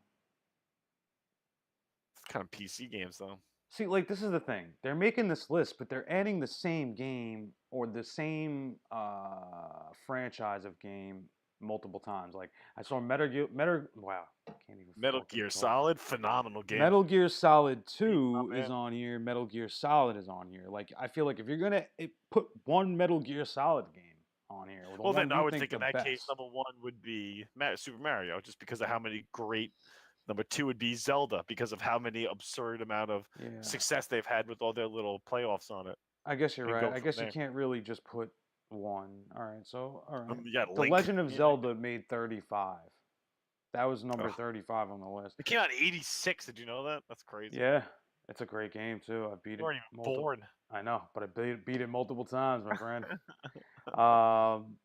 It's kind of PC games though. See, like this is the thing. They're making this list, but they're adding the same game or the same franchise of game multiple times. Like I saw wow, I can't even Metal fucking Gear talk. Solid, phenomenal game. Metal Gear Solid 2 my is man. on here. Metal Gear Solid is on here. Like I feel like if you're gonna put one Metal Gear Solid game on here, or the Well, one then I you would think think in the that case, best. number one would be Super Mario, just because of how many great. Number two would be Zelda, because of how many absurd amount of Yeah, success they've had with all their little playoffs on it. I guess you're And right. go I from guess you there. can't really just put one. All right, so all right. You got The Link. Legend of Yeah. Zelda made 35. That was number Ugh. 35 on the list. It came out in '86. Did you know that? That's crazy. Yeah, it's a great game too. I beat You it weren't even multiple. born. I know, but I beat it multiple times, my friend. um,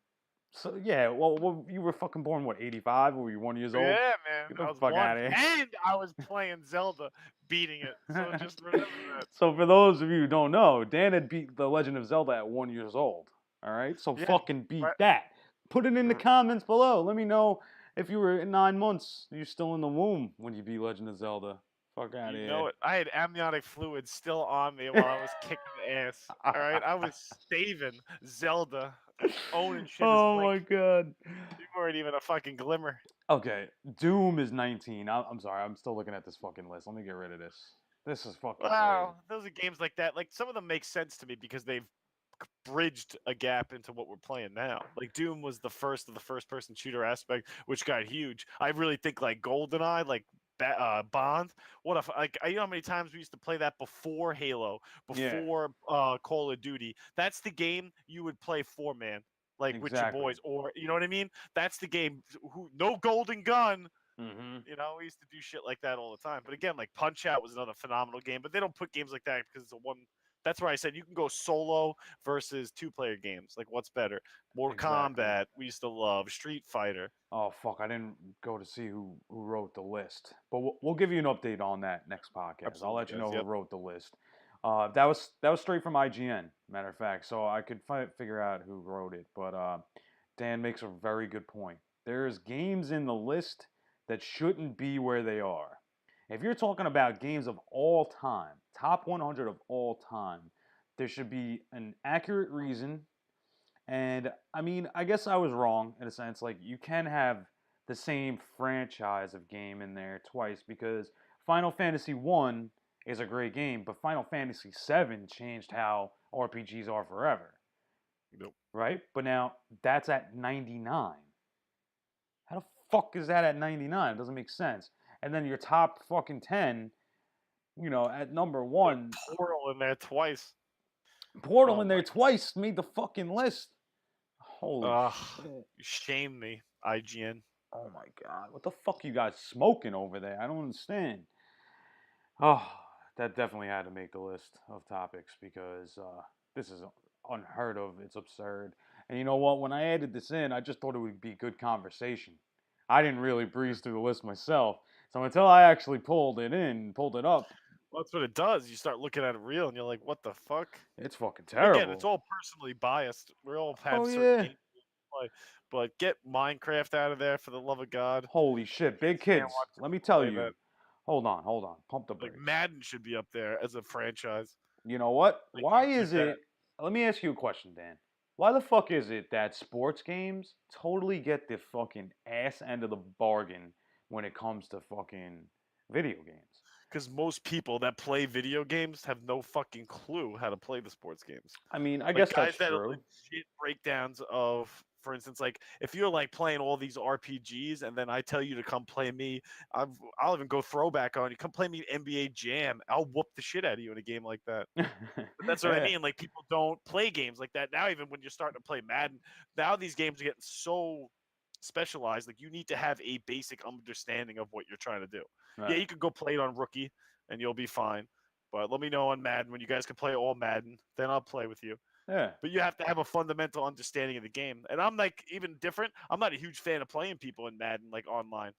so yeah, well, you were fucking born what 85? Or were you 1 years old? Yeah, man. Get I the was fuck one, out of here. and I was playing Zelda, beating it. So just remember that. So for those of you who don't know, Dan had beat The Legend of Zelda at 1 years old. All right, so Yeah, fucking beat right. that. Put it in the Mm. comments below. Let me know if you were in 9 months. You're still in the womb when you beat Legend of Zelda. Fuck out of You here. know it. I had amniotic fluid still on me while I was kicking ass. All right, I was saving Zelda, owning shit as Oh Link. my god. You weren't even a fucking glimmer. Okay, Doom is 19. I'm sorry, I'm still looking at this fucking list. Let me get rid of this. This is fucking Wow, those are games like that. Like some of them make sense to me because they've bridged a gap into what we're playing now. Like Doom was the first of the first-person shooter aspect, which got huge. I really think like GoldenEye, like Bond. What if like you know how many times we used to play that before Halo, Yeah, before Call of Duty? That's the game you would play for, man. Like with your exactly. boys, or you know what I mean? That's the game. No golden gun. Mm-hmm. You know, we used to do shit like that all the time. But again, like Punch Out was another phenomenal game. But they don't put games like that because it's a one. That's where I said you can go solo versus two-player games. Like, what's better? Mortal Exactly. Kombat, we used to love. Street Fighter. Oh fuck! I didn't go to see who wrote the list, but we'll give you an update on that next podcast. I'll Absolutely, let you guys. know who Yep. wrote the list. That was straight from IGN. Matter of fact, so I could figure out who wrote it. But Dan makes a very good point. There's games in the list that shouldn't be where they are. If you're talking about games of all time, top 100 of all time, there should be an accurate reason. And I mean, I guess I was wrong in a sense. Like, you can have the same franchise of game in there twice because Final Fantasy 1 is a great game, but Final Fantasy 7 changed how RPGs are forever. Nope. Right? But now that's at 99. How the fuck is that at 99? It doesn't make sense. And then your top fucking 10, at number one, Portal in there twice. Portal Oh in there my. twice made the fucking list. Holy shit. You shame me, IGN. Oh my god. What the fuck you guys smoking over there? I don't understand. Oh, that definitely had to make the list of topics because this is unheard of. It's absurd. And you know what? When I added this in, I just thought it would be good conversation. I didn't really breeze through the list myself. So until I actually pulled it up, Well, that's what it does. You start looking at it real, and you're like, "What the fuck?" it's fucking And again, it's terrible. all personally biased. We all have Oh certain yeah. games we play, but get Minecraft out of there for the love of God. Holy shit, Can't big stand kids. watching Let me people tell play you. that. Hold on. Pump the Like brakes. Madden should be up there as a franchise. You know what? Like Why games like is that. it? Let me ask you a question, Dan. Why the fuck is it that sports games totally get the fucking ass end of the bargain when it comes to fucking video games? Because most people that play video games have no fucking clue how to play the sports games. I mean, I Like guess guys that's that are true. legit breakdowns of For instance, like if you're like playing all these RPGs and then I tell you to come play me, I'll even go throwback on you. Come play me NBA Jam. I'll whoop the shit out of you in a game like that. But that's what I Yeah. mean. Like people don't play games like that now. Even when you're starting to play Madden, now these games are getting so specialized. Like you need to have a basic understanding of what you're trying to do. Yeah, Right. you could go play it on Rookie and you'll be fine. But let me know on Madden when you guys can play all Madden. Then I'll play with you. Yeah. But you have to have a fundamental understanding of the game. And I'm like even different. I'm not a huge fan of playing people in Madden like online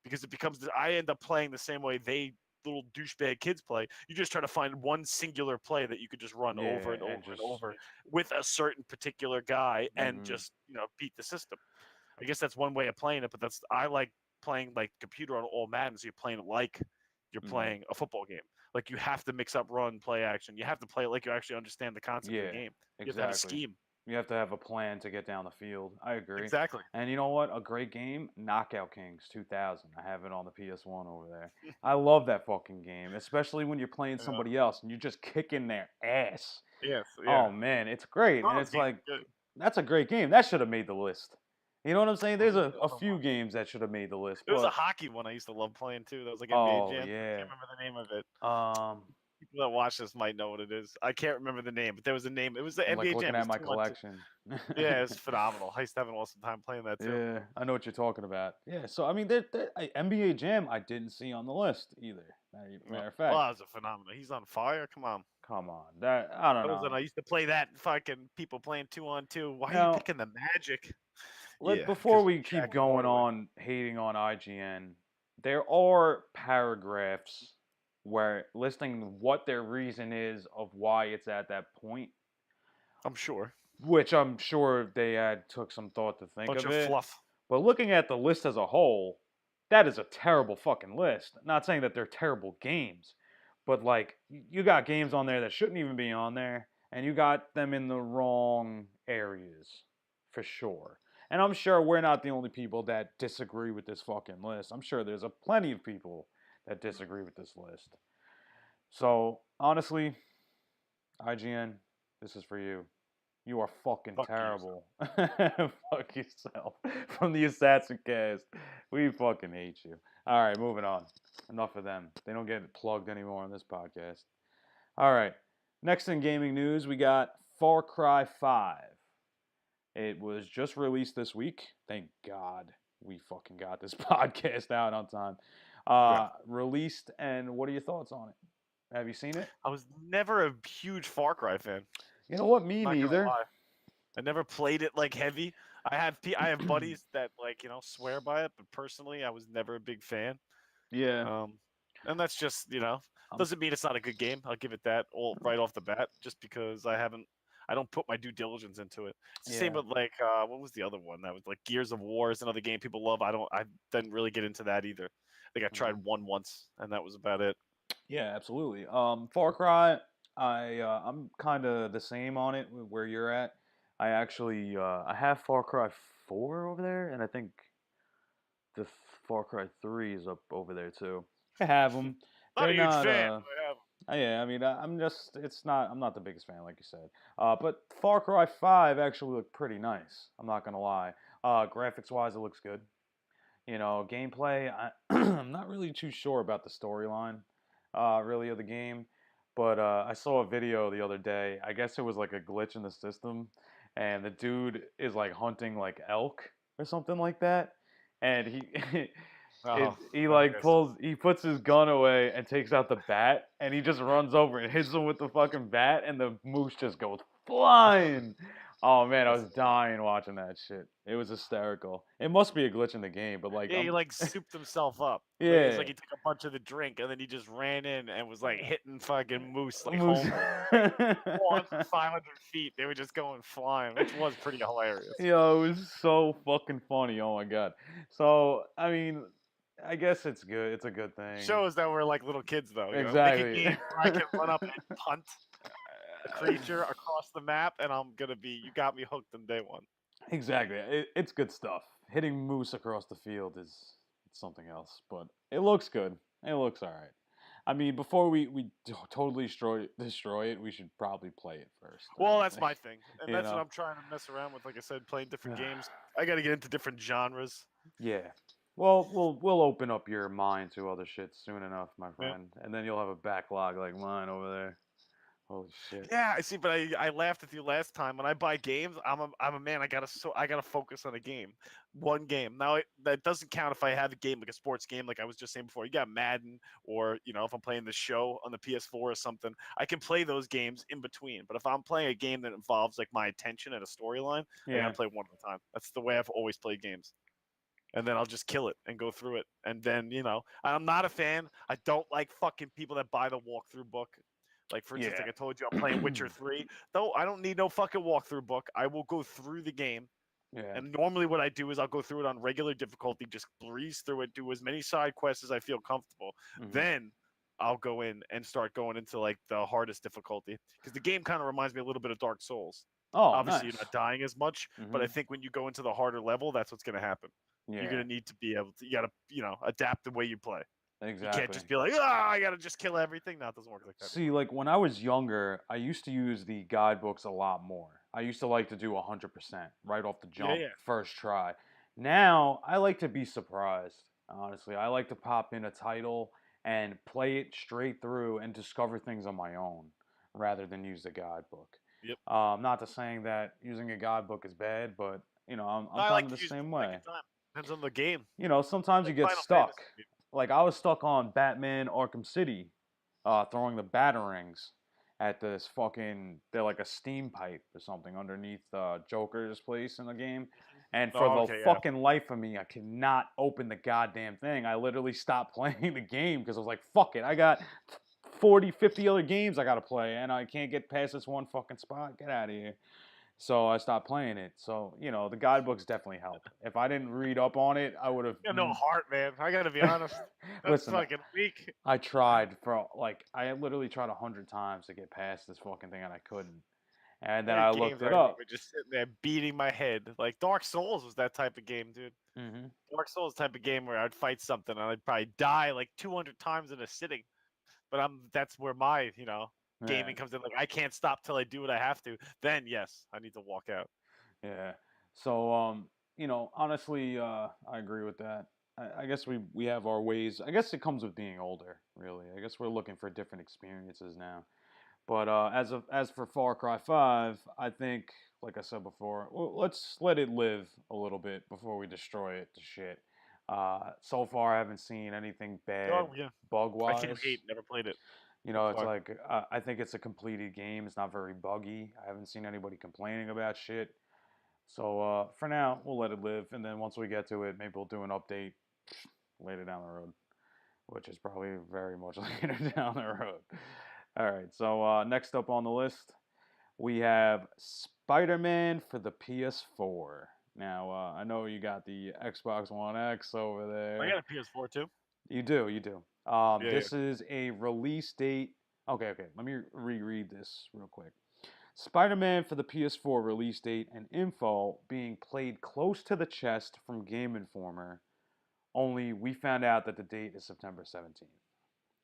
because it becomes I end up playing the same way they little douchebag kids play. You just try to find one singular play that you could just run over Yeah. and over And and just. over with a certain particular guy and Hmm. just beat the system. I guess that's one way of playing it, but that's I like playing like computer on all Madden, so you're playing it like you're Hmm. playing a football game. Like you have to mix up run, play action. You have to play it like you actually understand the concept of the Yeah. game. You have to have a Exactly. scheme. You have to have a plan to get down the field. I agree. Exactly. And you know what? A great game, Knockout Kings 2000. I have it on the PS1 over there. I love that fucking game, especially when you're playing Yeah. somebody else and you're just kicking their ass. Yes. Yeah. Oh man, it's great. And Those it's games like are good. that's a great game. That should have made the list. You know what I'm saying? What There's was a, the a other few one? games that should have made the list, There was a but hockey one I used to love playing too. That was like NBA oh Jam. I yeah. can't remember the name of it. Um People that watch this might know what it is. I can't remember the name, but there was a name. It was the I'm like NBA looking Jam. It at was my 2-on-2. collection. Yeah, it's phenomenal. I used to have an awesome time playing that too. Yeah, I know what you're talking about. Yeah, so I mean, NBA Jam I didn't see on the list either. Matter of fact, Oh, it's a phenomenon. He's on fire. Come on. come on, that I don't Those and know. I used to play that fucking people playing 2-on-2. Why are you Now, picking the Magic? let Yeah, before because we Shaq keep and going Broadway. on hating on IGN, there are paragraphs where listing what their reason is of why it's at that point, I'm sure. which I'm sure they had took some thought to think Bunch of of it. fluff. But looking at the list as a whole, that is a terrible fucking list. Not saying that they're terrible games, but like you got games on there that shouldn't even be on there, and you got them in the wrong areas for sure. And I'm sure we're not the only people that disagree with this fucking list. I'm sure there's a plenty of people that disagree with this list. So honestly, IGN, this is for you. You are fucking Fuck you. terrible. Fuck yourself. From the Assassin Cast. We fucking hate you. All right, moving on. Enough of them. They don't get plugged anymore on this podcast. All right. Next in gaming news, we got Far Cry 5. It was just released this week. Thank God we fucking got this podcast out on time. Yeah. Released, and what are your thoughts on it? Have you seen it? I was never a huge Far Cry fan. You know what? Me I'm not gonna neither. lie. I never played it like heavy. I have buddies that like swear by it, but personally, I was never a big fan. Yeah. Um, and that's just I'm, doesn't mean it's not a good game. I'll give it that all right off the bat, just because I don't put my due diligence into it. It's the same yeah. with like what was the other one that was like Gears of War is another game people love. I didn't really get into that either. I think I tried Mhm. one once, and that was about it. Yeah, absolutely. Far Cry, I'm kind of the same on it where you're at. I actually I have Far Cry 4 over there, and I think the Far Cry 3 is up over there too. I have them. Not They're a huge not fan, but I have 'em. yeah, I mean I'm just I'm not the biggest fan like you said. But Far Cry 5 actually looked pretty nice. I'm not gonna lie. Graphics wise, it looks good. You know, gameplay, I'm not really too sure about the storyline, really, of the game. But I saw a video the other day. I guess it was like a glitch in the system, and the dude is like hunting like elk or something like that, and Oh, he I like guess. he puts his gun away and takes out the bat, and he just runs over and hits him with the fucking bat, and the moose just goes flying. Oh man, I That's was dying watching that shit. It was hysterical. It must be a glitch in the game, but like yeah, he like souped himself up. Like it's yeah, like he took a bunch of the drink and then he just ran in and was like hitting fucking moose like moose. homers. Like 500 feet, they were just going flying, which was pretty hilarious. Yo, it was so fucking funny. Oh my god. So I mean, I guess it's good. It's a good thing. Shows that we're like little kids though, Make a Exactly. game where I can run up and punt a creature across the map, and you got me hooked in day one. Exactly. It's good stuff. Hitting moose across the field is something else, but it looks good. It looks all right. I mean, before we totally destroy it, we should probably play it first. I Well, would that's think. my thing, and You that's what know. I'm trying to mess around with. Like I said, playing different games. I got to get into different genres. Yeah. Well, we'll open up your mind to other shit soon enough, my Yeah. friend, and then you'll have a backlog like mine over there. Holy shit. Yeah, I see, but I laughed at you last time. When I buy games, I'm a man. I gotta focus on a game, one game. Now that doesn't count if I have a game like a sports game, like I was just saying before. You got Madden, or if I'm playing the show on the PS4 or something, I can play those games in between. But if I'm playing a game that involves like my attention and a storyline, I gotta Yeah. play one at a time. That's the way I've always played games. And then I'll just kill it and go through it. And then, I'm not a fan. I don't like fucking people that buy the walkthrough book. Like, for instance, Yeah. like I told you, I'm playing Witcher 3. Though I don't need no fucking walkthrough book. I will go through the game. Yeah. And normally what I do is I'll go through it on regular difficulty, just breeze through it, do as many side quests as I feel comfortable. Mhm. Then I'll go in and start going into like the hardest difficulty. Because the game kind of reminds me a little bit of Dark Souls. Oh, Obviously, you're nice. not dying as much, but I Mhm. think when you go into the harder level, that's what's going to happen. You're Yeah. gonna need to be able to. You gotta, adapt the way you play. You can't Exactly. just be like, I gotta just kill everything. No, it doesn't work like that See, anymore. like when I was younger, I used to use the guidebooks a lot more. I used to like to do 100% right off the Yeah, jump, yeah. first try. Now, I like to be surprised, honestly. I like to pop in a title and play it straight through and discover things on my own rather than use the guidebook. Yep. Not to saying that using a guidebook is bad, but I'm I kind like of to the use it same for way. taking time. Depends on the game. Sometimes you Like get Final stuck. Fantasy. Like I was stuck on Batman Arkham City, throwing the batarangs at this fucking, they're like a steam pipe or something underneath Joker's place in the game. And for Oh, the okay, yeah. fucking life of me, I cannot open the goddamn thing. I literally stopped playing the game because I was like, fuck it. I got 40, 50 other games I gotta play, and I can't get past this one fucking spot. Get out of here. So I stopped playing it. So, the guidebooks definitely help. If I didn't read up on it, I would have. You got no heart, man. I gotta be honest. That's Listen, fucking weak. I tried for like I literally tried 100 times to get past this fucking thing and I couldn't. And then There are I games looked I it remember up. just sitting there beating my head. Like Dark Souls was that type of game, dude. Hmm. Dark Souls type of game where I'd fight something and I'd probably die like 200 times in a sitting. But that's where my Yeah, gaming comes in. Like I can't stop till I do what I have to. Then yes, I need to walk out. yeah. So honestly, I agree with that. I guess we have our ways. I guess it comes with being older, really. I guess we're looking for different experiences now. But as for Far Cry 5, I think, like I said before, let's let it live a little bit before we destroy it to shit. So far, I haven't seen anything bad Oh yeah, bug I can't wise. hate. Never played it so It's far. like I think it's a completed game. It's not very buggy. I haven't seen anybody complaining about shit. So for now, we'll let it live, and then once we get to it, maybe we'll do an update later down the road, which is probably very much later down the road. All right. So next up on the list, we have Spider-Man for the PS4. Now, I know you got the Xbox One X over I there. got a PS4 too. You do, you do. Yeah, yeah. This is a release date. Okay, okay. Let me reread this real quick. Spider-Man for the PS4 release date and info being played close to the chest from Game Informer. Only we found out that the date is September 17th.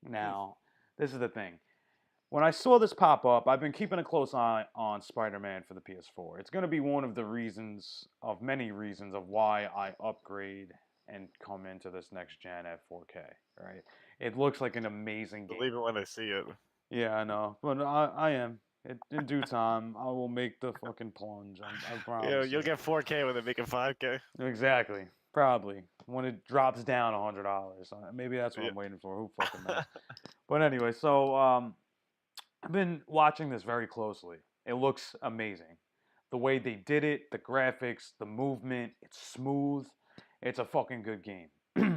Hmm. Now, this is the thing. When I saw this pop up, I've been keeping a close eye on Spider-Man for the PS4. It's going to be one of the reasons, of many reasons, of why I upgrade and come into this next gen at 4K. Right? It looks like an amazing game. Believe it when I see it. Yeah, I know, but I am. In due time, I will make the fucking plunge. I Yeah, promise you'll you. get 4K when they make it 5K. Exactly. Probably when it drops down $100. Maybe that's what Yeah. I'm waiting for. Who fucking knows? But anyway, so I've been watching this very closely. It looks amazing. The way they did it, the graphics, the movement, it's smooth. It's a fucking good game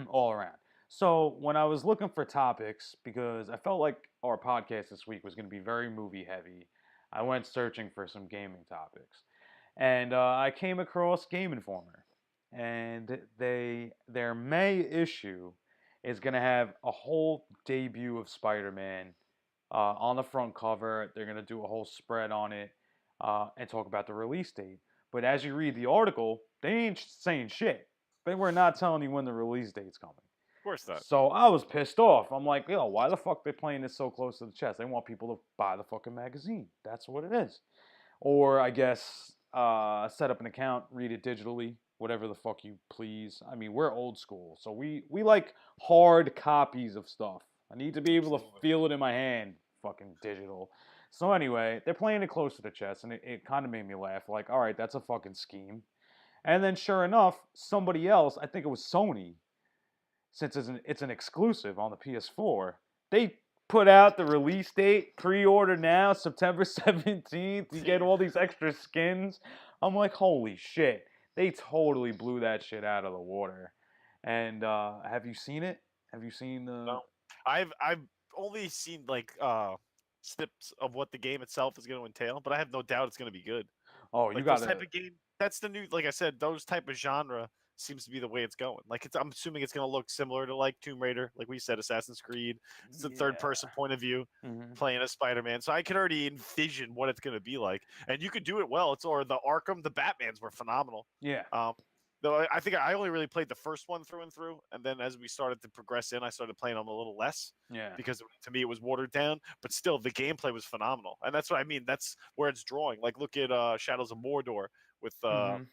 all around. So, when I was looking for topics, because I felt like our podcast this week was going to be very movie heavy, I went searching for some gaming topics. And I came across Game Informer. And their May issue is going to have a whole debut of Spider Man on the front cover. They're going to do a whole spread on it and talk about the release date. But as you read the article, they ain't saying shit. They were not telling you when the release date's coming. Of course not. So I was pissed off. I'm like, yo, why the fuck they playing this so close to the chest? They want people to buy the fucking magazine. That's what it is. Or I guess set up an account, read it digitally, whatever the fuck you please. I mean, we're old school, so we like hard copies of stuff. I need to be able to Absolutely. feel it in my hand, fucking digital. So anyway, they're playing it close to the chest, and it kind of made me laugh. Like, all right, that's a fucking scheme. And then sure enough, somebody else, I think it was Sony, since it's an exclusive on the PS4, they put out the release date, pre-order now, September 17th. You get all these extra skins. I'm like, holy shit. They totally blew that shit out of the water. And have you seen it? Have you seen the No, I've only seen like snips of what the game itself is going to entail, but I have no doubt it's going to be good. Oh, you Like those got type to. of game, that's the new. Like I said, those type of genre seems to be the way it's going. Like I'm assuming it's going to look similar to like Tomb Raider, like we said, Assassin's Creed. It's a third Yeah. person point of view, Hmm. playing as Spider-Man. So I can already envision what it's going to be like, and you could do it well. It's or the Arkham, the Batmans were phenomenal. Yeah. Um, though I think I only really played the first one through and through, and then as we started to progress in, I started playing them a little less Yeah. because to me it was watered down. But still, the gameplay was phenomenal, and that's what I mean. That's where it's drawing. Like look at Shadows of Mordor with Hmm.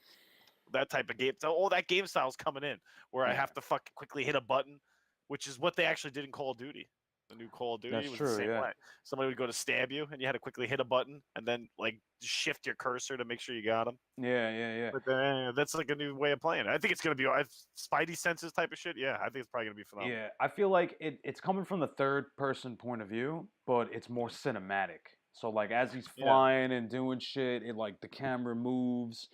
that type of game. So all that game style's coming in, where I Yeah. have to fucking quickly hit a button, which is what they actually did in Call of Duty. The new Call of Duty That's was the true. same Yeah. way. Somebody would go to stab you, and you had to quickly hit a button, and then like shift your cursor to make sure you got them. Yeah. Yeah. Yeah. But then that's like a new way of playing. I think it's gonna be Spidey senses type of shit. Yeah, I think it's probably gonna be phenomenal. Yeah, I feel like it's coming from the third person point of view, but it's more cinematic. So like as he's Yeah, flying and doing shit, it like the camera moves.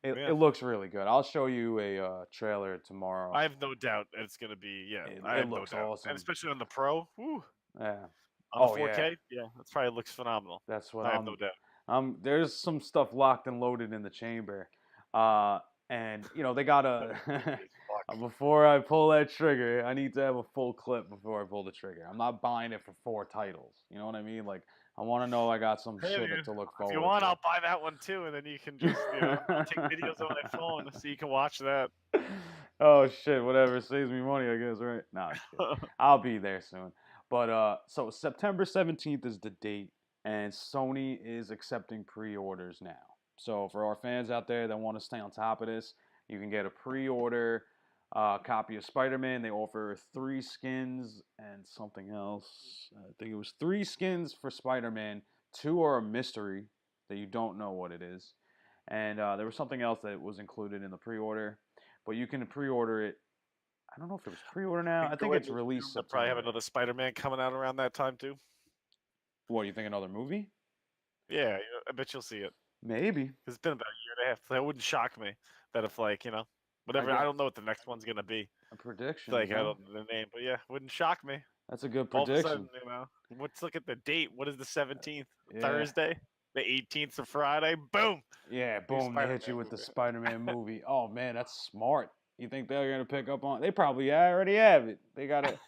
It yeah. looks really good. I'll show you a trailer I tomorrow. have no doubt it's gonna be. Yeah, I It have no looks doubt, and awesome. especially on the Pro, Yeah. on the Oh yeah. 4K. Yeah, that probably looks phenomenal. That's what I have no doubt. there's some stuff locked and loaded in the chamber. Uh and they That gotta is loaded as fuck. before I pull that trigger, I need to have a full clip before I pull the trigger. I'm not buying it for 4 titles. You know what I mean? Like I want to know I got some Hey, shit man, to look if you forward want, to. I'll buy that one too, and then you can just I'll take videos on my phone so you can watch that. Oh shit, whatever. Saves me money, I guess, right? Nah, just kidding. I'll be there soon. But so September 17th is the date, and Sony is accepting pre-orders now. So for our fans out there that want to stay on top of this, you can get a pre-order copy of Spider-Man. They offer 3 skins and something else. I think it was 3 skins for Spider-Man. 2 are a mystery that you don't know what it is, and there was something else that was included in the pre-order. But you can pre-order it. I don't know if it was pre-order now. You I can go think ahead it's and released assume they'll probably have September. another Spider-Man coming out around that time too. What, you think another movie? Yeah, I bet you'll see it. Maybe. It's been about a year and a half. That wouldn't shock me that if like I whatever. I get don't know what the next one's gonna be. a prediction, Like I don't know the name, but yeah, wouldn't shock me. That's a good All of a sudden, prediction. let's look at the date. What is the 17th? Yeah. Thursday. The 18th of Friday. Boom. Yeah, New boom, they hit Spider-Man you with the movie. Spider-Man movie. Oh man, that's smart. You think they're gonna pick up on? They probably already have it. They gotta.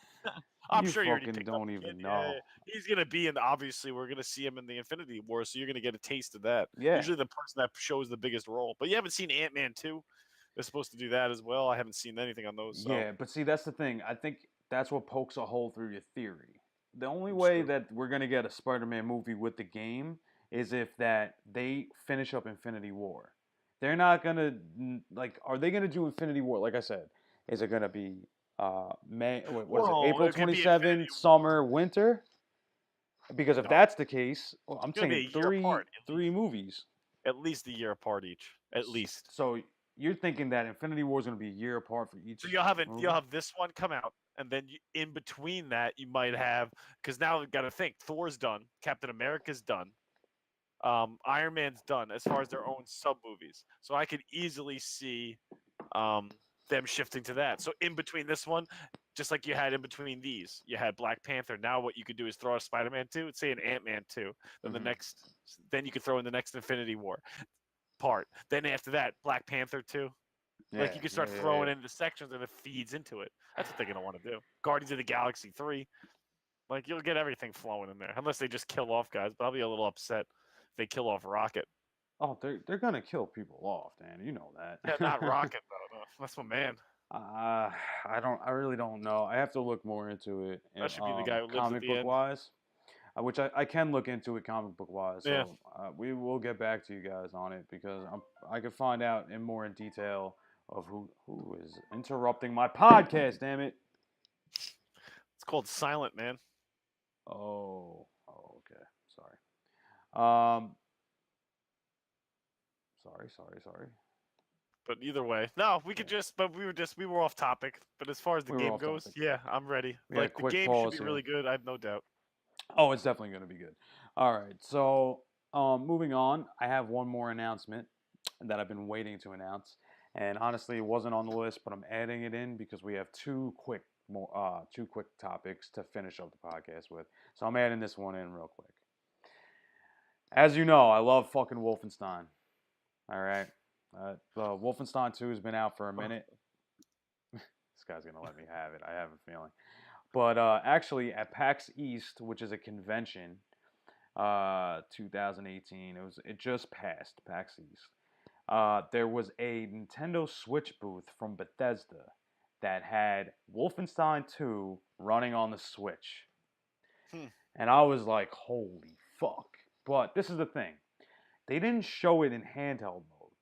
I'm You sure you already fucking picked up don't the kid. even Yeah, know. he's gonna be in. Obviously, we're gonna see him in the Infinity War, so you're gonna get a taste of that. Yeah, Usually, the person that shows the biggest role. But you haven't seen Ant-Man 2. They're supposed to do that as well. I haven't seen anything on those, so yeah, but see, that's the thing. I think that's what pokes a hole through your theory. The only it's way true. that we're gonna get a Spider-Man movie with the game is if that they finish up Infinity War. They're not gonna like. Are they gonna do Infinity War? Like I said, is it gonna be May? Wait, what is it? Well, April it could be 27, Infinity War. summer, winter? Because if No, that's the case, well, I'm it's gonna be saying a year three apart at three least. movies. At least a year apart each. At least. So you're thinking that Infinity War is gonna be a year apart for So each you'll movie? have this one come out, and then in between that you might have because now we've got to think Thor's done, Captain America's done, Iron Man's done as far as their own sub movies. So I could easily see um, them shifting to that. So in between this one, just like you had in between these, you had Black Panther. Now what you could do is throw a Spider-Man 2, say an Ant-Man 2. Then Hmm. then you could throw in the next Infinity War part. Then after that, Black Panther 2. Like Yeah, you can yeah, start yeah, yeah. throwing in the sections and it feeds into it. That's what they're gonna want to do. Guardians of the Galaxy 3. Like you'll get everything flowing in there. Unless they just kill off guys, but I'll be a little upset if they kill off Rocket. Oh, they're gonna kill people off, Dan. You know Yeah, not that. Rocket though. No. That's my man. I really don't know. I have to look more into it, That should be the guy who lives at comic the book end. wise, which I can look into it comic book wise. Yeah. So we will get back to you guys on it because I could find out in more in detail of who is interrupting my podcast. Damn it! It's called Silent Man. Oh, okay. Sorry. Sorry. But either way, no, we Yeah, could just. But we were off topic. But as far as the we were game off goes, topic. yeah, I'm ready. We had a Like the quick game should pause be here. really good. I have no doubt. Oh, it's definitely going to be good. All right. So, moving on, I have one more announcement that I've been waiting to announce, and honestly, it wasn't on the list, but I'm adding it in because we have two quick topics to finish up the podcast with. So I'm adding this one in real quick. As you know, I love fucking Wolfenstein. All right. The Wolfenstein 2 has been out for a minute. This guy's gonna let me have it. I have a feeling. But actually, at PAX East, which is a convention, 2018, it just passed PAX East. There was a Nintendo Switch booth from Bethesda that had Wolfenstein 2 running on the Switch, Hmm. and I was like, "Holy fuck!" But this is the thing: they didn't show it in handheld mode.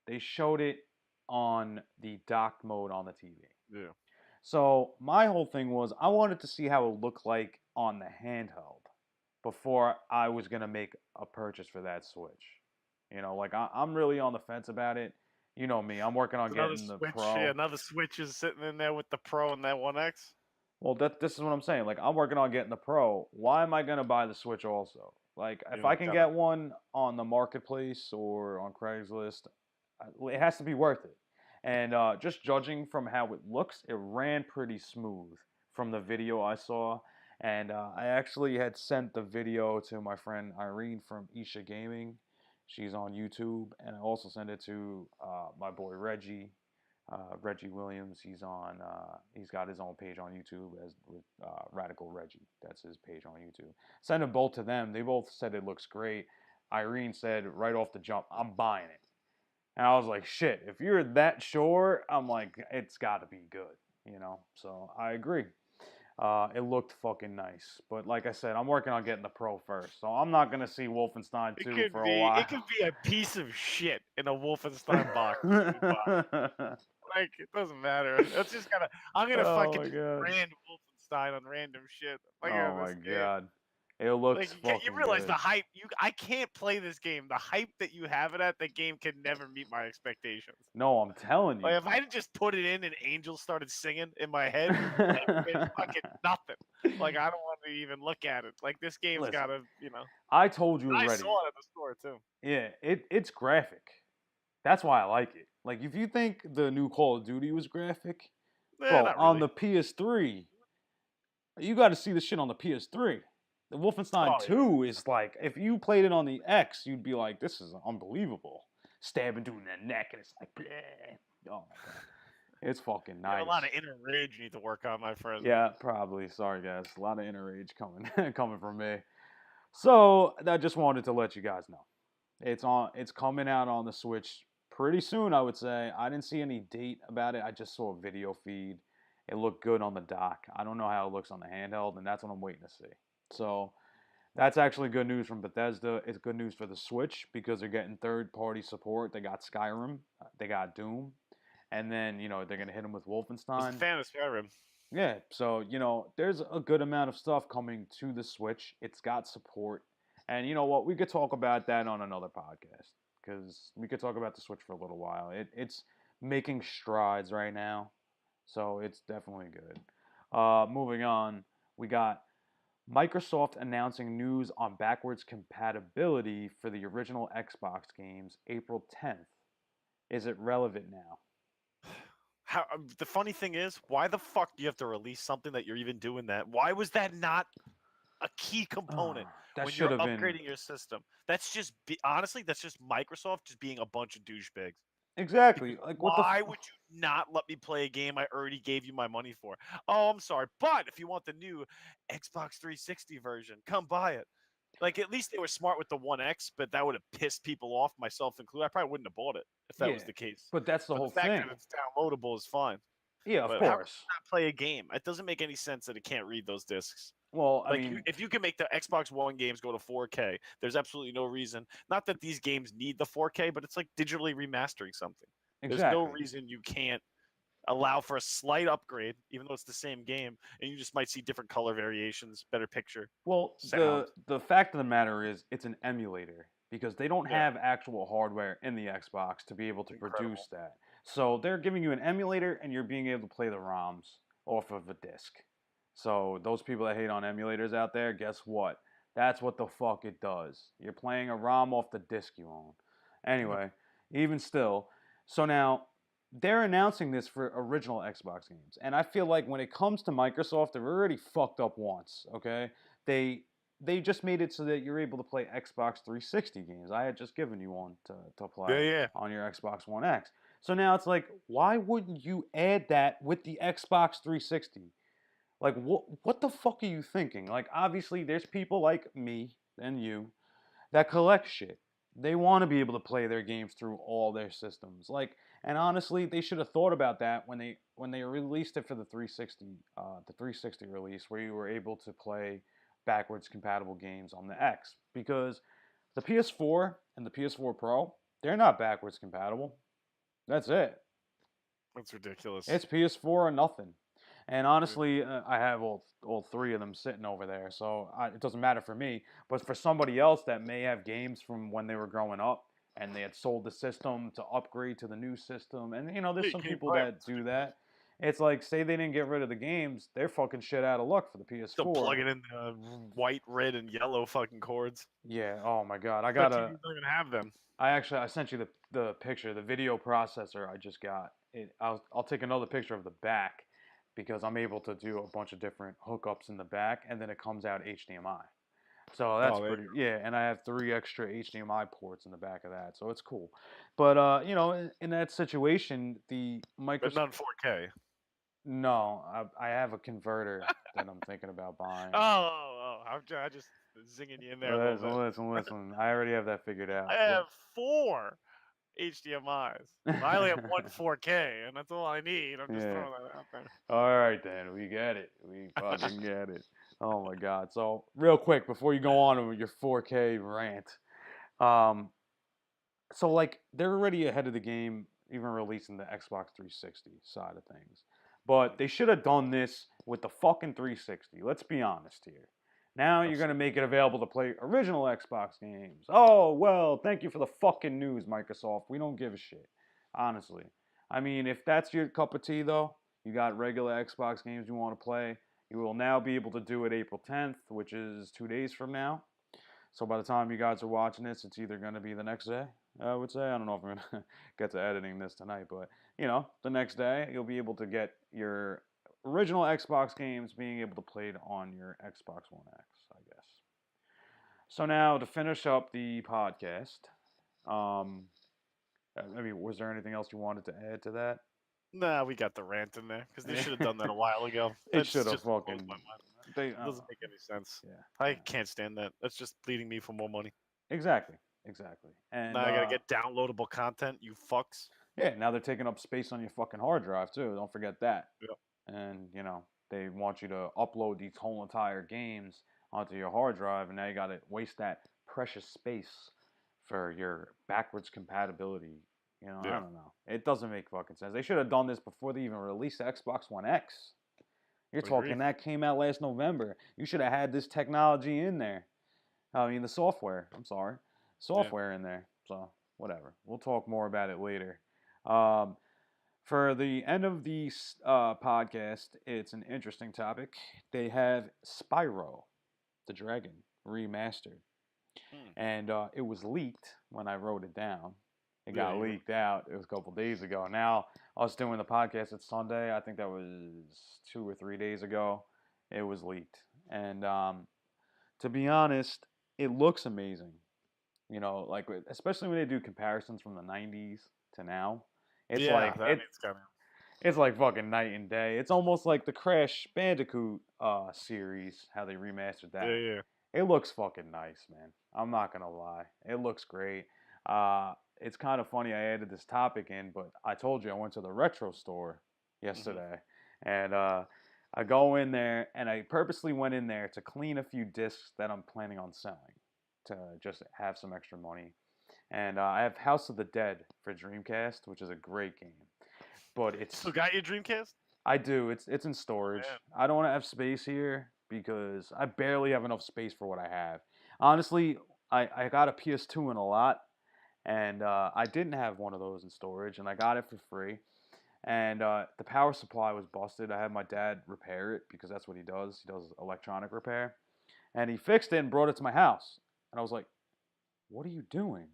They showed it on the docked mode on the TV. Yeah. So my whole thing was I wanted to see how it looked like on the handheld before I was gonna make a purchase for that Switch. Like I'm really on the fence about it. You know me, I'm working on Another getting the Switch. Yeah, Pro. another Switch is sitting in there with the Pro and that One X. Well, this is what I'm saying. Like I'm working on getting the Pro. Why am I gonna buy the Switch also? Like if I You can gotta. get one on the marketplace or on Craigslist, it has to be worth it. And just judging from how it looks, it ran pretty smooth from the video I saw. And I actually had sent the video to my friend Irene from Isha Gaming. She's on YouTube, and I also sent it to my boy Reggie Williams. He's got his own page on YouTube as with Radical Reggie. That's his page on YouTube. Sent them both to them. They both said it looks great. Irene said right off the jump, I'm buying it. And I was like, shit, if you're that sure, I'm like, it's got to be good. So I agree. It looked fucking nice. But like I said, I'm working on getting the Pro first. So I'm not going to see Wolfenstein 2 for a It could while. be a piece of shit in a Wolfenstein box. Like it doesn't matter. It's just gonna. I'm gonna Oh fucking my just god. brand Wolfenstein on random shit. Like Oh this my game. god. It Like looks you fucking realize the good. hype. I can't play this game. The hype that you have it at, the game can never meet my expectations. No, I'm telling Like you. if I had just put it in and angels started singing in my head, like it's fucking nothing. Like I don't want to even look at it. Like this game's Listen, gotta, I told you I already. saw it at the store too. Yeah, it's graphic. That's why I like it. Like if you think the new Call of Duty was graphic, bro, Not on really. the PS3, you got to see the shit on the PS3. The Wolfenstein Oh yeah. 2 is like, if you played it on the X, you'd be like, this is unbelievable. Stabbing dude in the neck, and it's like, bleh. Oh my god, it's fucking You have nice. a lot of inner rage you need to work on, my friend. Yeah, probably. Sorry guys, a lot of inner rage coming coming from me. So I just wanted to let you guys know. It's coming out on the Switch pretty soon, I would say. I didn't see any date about it. I just saw a video feed. It looked good on the dock. I don't know how it looks on the handheld, and that's what I'm waiting to see. So that's actually good news from Bethesda. It's good news for the Switch because they're getting third-party support. They got Skyrim, they got Doom, and then they're gonna hit them with I was a Wolfenstein. fan of Skyrim. Yeah, so there's a good amount of stuff coming to the Switch. It's got support, and you know what? We could talk about that on another podcast because we could talk about the Switch for a little while. It's making strides right now, so it's definitely good. Moving on, we got Microsoft announcing news on backwards compatibility for the original Xbox games April 10th. Is it relevant now? How the funny thing is, why the fuck do you have to release something that you're even doing that? Why was that not a key component That when should you're have been upgrading your system? That's just honestly, that's just Microsoft just being a bunch of douchebags. Because exactly like what the. why would you not let me play a game I already gave you my money for? Oh, I'm sorry, but if you want the new Xbox 360 version, come buy it. Like at least they were smart with the One X, but that would have pissed people off, myself included. I probably wouldn't have bought it if that Yeah, was the case. but that's the But whole the fact thing. that it's downloadable is fine. Yeah, of But how can course. you not play a game? It doesn't make any sense that it can't read those discs. Well, I Like, mean, if you can make the Xbox One games go to 4K, there's absolutely no reason. Not that these games need the 4K, but it's like digitally remastering something. There's no exactly. reason you can't allow for a slight upgrade, even though it's the same game, and you just might see different color variations, better picture, Well, sound. the fact of the matter is, it's an emulator because they don't Yeah, have actual hardware in the Xbox to be able to produce incredible. that. So they're giving you an emulator, and you're being able to play the ROMs off of a disc. So those people that hate on emulators out there, guess what? That's what the fuck it does. You're playing a ROM off the disc you own. Yeah. Anyway, even still, so now they're announcing this for original Xbox games, and I feel like when it comes to Microsoft, they're already fucked up once. Okay, they they just made it so that you're able to play Xbox 360 games. I had just given you one to Yeah, play yeah. on your Xbox One X. So now it's like, why wouldn't you add that with the Xbox 360? Like, what the fuck are you thinking? Like, obviously, there's people like me and you that collect shit. They want to be able to play their games through all their systems. Like, and honestly, they should have thought about that when they released it for the 360 release, where you were able to play backwards compatible games on the X, because the PS4 and the PS4 Pro, they're not backwards compatible. That's it. That's ridiculous. It's PS4 or nothing. And honestly, I have all three of them sitting over there, so it doesn't matter for me. But for somebody else that may have games from when they were growing up and they had sold the system to upgrade to the new system, and there's You some can't people play 'em. that It's do ridiculous. that. It's like, say they didn't get rid of the games, they're fucking shit out of luck for the Still PS4. plugging in the white, red, and yellow fucking cords. Yeah. Oh my God. My TVs don't even have them. I sent you the picture, the video processor I just got. I'll take another picture of the back because I'm able to do a bunch of different hookups in the back, and then it comes out HDMI. So that's Oh, there you pretty, yeah. And I have three extra HDMI ports in the back of that, so it's cool. But in that situation, the go. But Microsoft. not 4K. No, I have a converter that I'm thinking about buying. I'm just zinging you in there a little Listen, bit. listen, listen. I already have that figured I out. have 4 HDMIs. I only have one 4K, and that's all I need. I'm just Yeah. throwing that out there. All right, then. We get it. We fucking get it. Oh my God. So, real quick, before you go on with your 4K rant, um, so like they're already ahead of the game, even releasing the Xbox 360 side of things. But they should have done this with the fucking 360. Let's be honest here. Now you're gonna Absolutely. make it available to play original Xbox games. Oh well, thank you for the fucking news, Microsoft. We don't give a shit, honestly. I mean, if that's your cup of tea, though, you got regular Xbox games you want to play. You will now be able to do it April 10th, which is 2 days from now. So by the time you guys are watching this, it's either going to be the next day, I would say. I don't know if we're going to get to editing this tonight, but the next day, you'll be able to get your original Xbox games being able to play it on your Xbox One X, I guess. So now to finish up the podcast, um, I mean, was there anything else you wanted to add to that? Nah, we got the rant in there because they should have done that a while ago. It That's should have just blows my fucking mind. they. It doesn't make any sense. Yeah, I yeah, can't stand that. That's just bleeding me for more money. exactly, exactly. And Now I gotta get downloadable content. You fucks. yeah, now they're taking up space on your fucking hard drive too. Don't forget that. Yeah. And they want you to upload these whole entire games onto your hard drive, and now you got to waste that precious space for your backwards compatibility. I Yeah. don't know. It doesn't make fucking sense. They should have done this before they even released the Xbox One X. You're Agree. talking that came out last November. You should have had this technology in there. I mean, the software. I'm sorry, Yeah. software in there. So whatever. We'll talk more about it later. Um, for the end of the podcast, it's an interesting topic. They have Spyro, the dragon, remastered, Hmm. and it was leaked when I wrote it down. It Yeah. got leaked out. It was a couple days ago. Now I was doing the podcast. It's Sunday. I think that was 2 or 3 days ago. It was leaked, and to be honest, it looks amazing. Like especially when they do comparisons from the '90s to now. It's Yeah. like That needs coming. it's like fucking night and day. It's almost like the Crash Bandicoot series, how they remastered Yeah. that. Yeah. It looks fucking nice, man. I'm not gonna lie. It looks great. It's kind of funny I added this topic in, but I told you I went to the retro store yesterday, and I go in there, and I purposely went in there to clean a few discs that I'm planning on selling to just have some extra money. And I have House of the Dead for Dreamcast, which is a great game, but Still it's got your Dreamcast? I do. It's in storage. Man. I don't want to have space here because I barely have enough space for what I have. Honestly, I got a PS2 in a lot, and I didn't have one of those in storage, and I got it for free. And the power supply was busted. I had my dad repair it because that's what he does. He does electronic repair, and he fixed it and brought it to my house. And I was like, "What are you doing?"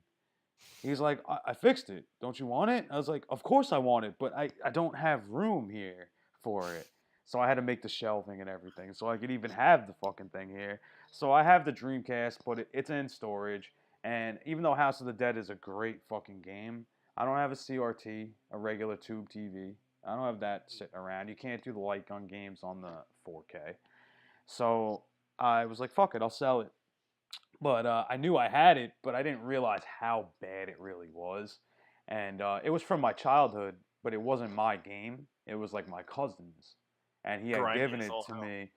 He's like, I fixed it. Don't you want it? I was like, of course I want it, but I don't have room here for it. So I had to make the shelving and everything so I could even have the fucking thing here. So I have the Dreamcast, but it's in storage. And even though House of the Dead is a great fucking game, I don't have a CRT, a regular tube TV. I don't have that sitting around. You can't do the light gun games on the 4K. So I was like, fuck it, I'll sell it. But I knew I had it, but I didn't realize how bad it really was. And it was from my childhood, but it wasn't my game. It was like my cousin's, and he had Grimy given as it all to hell. me.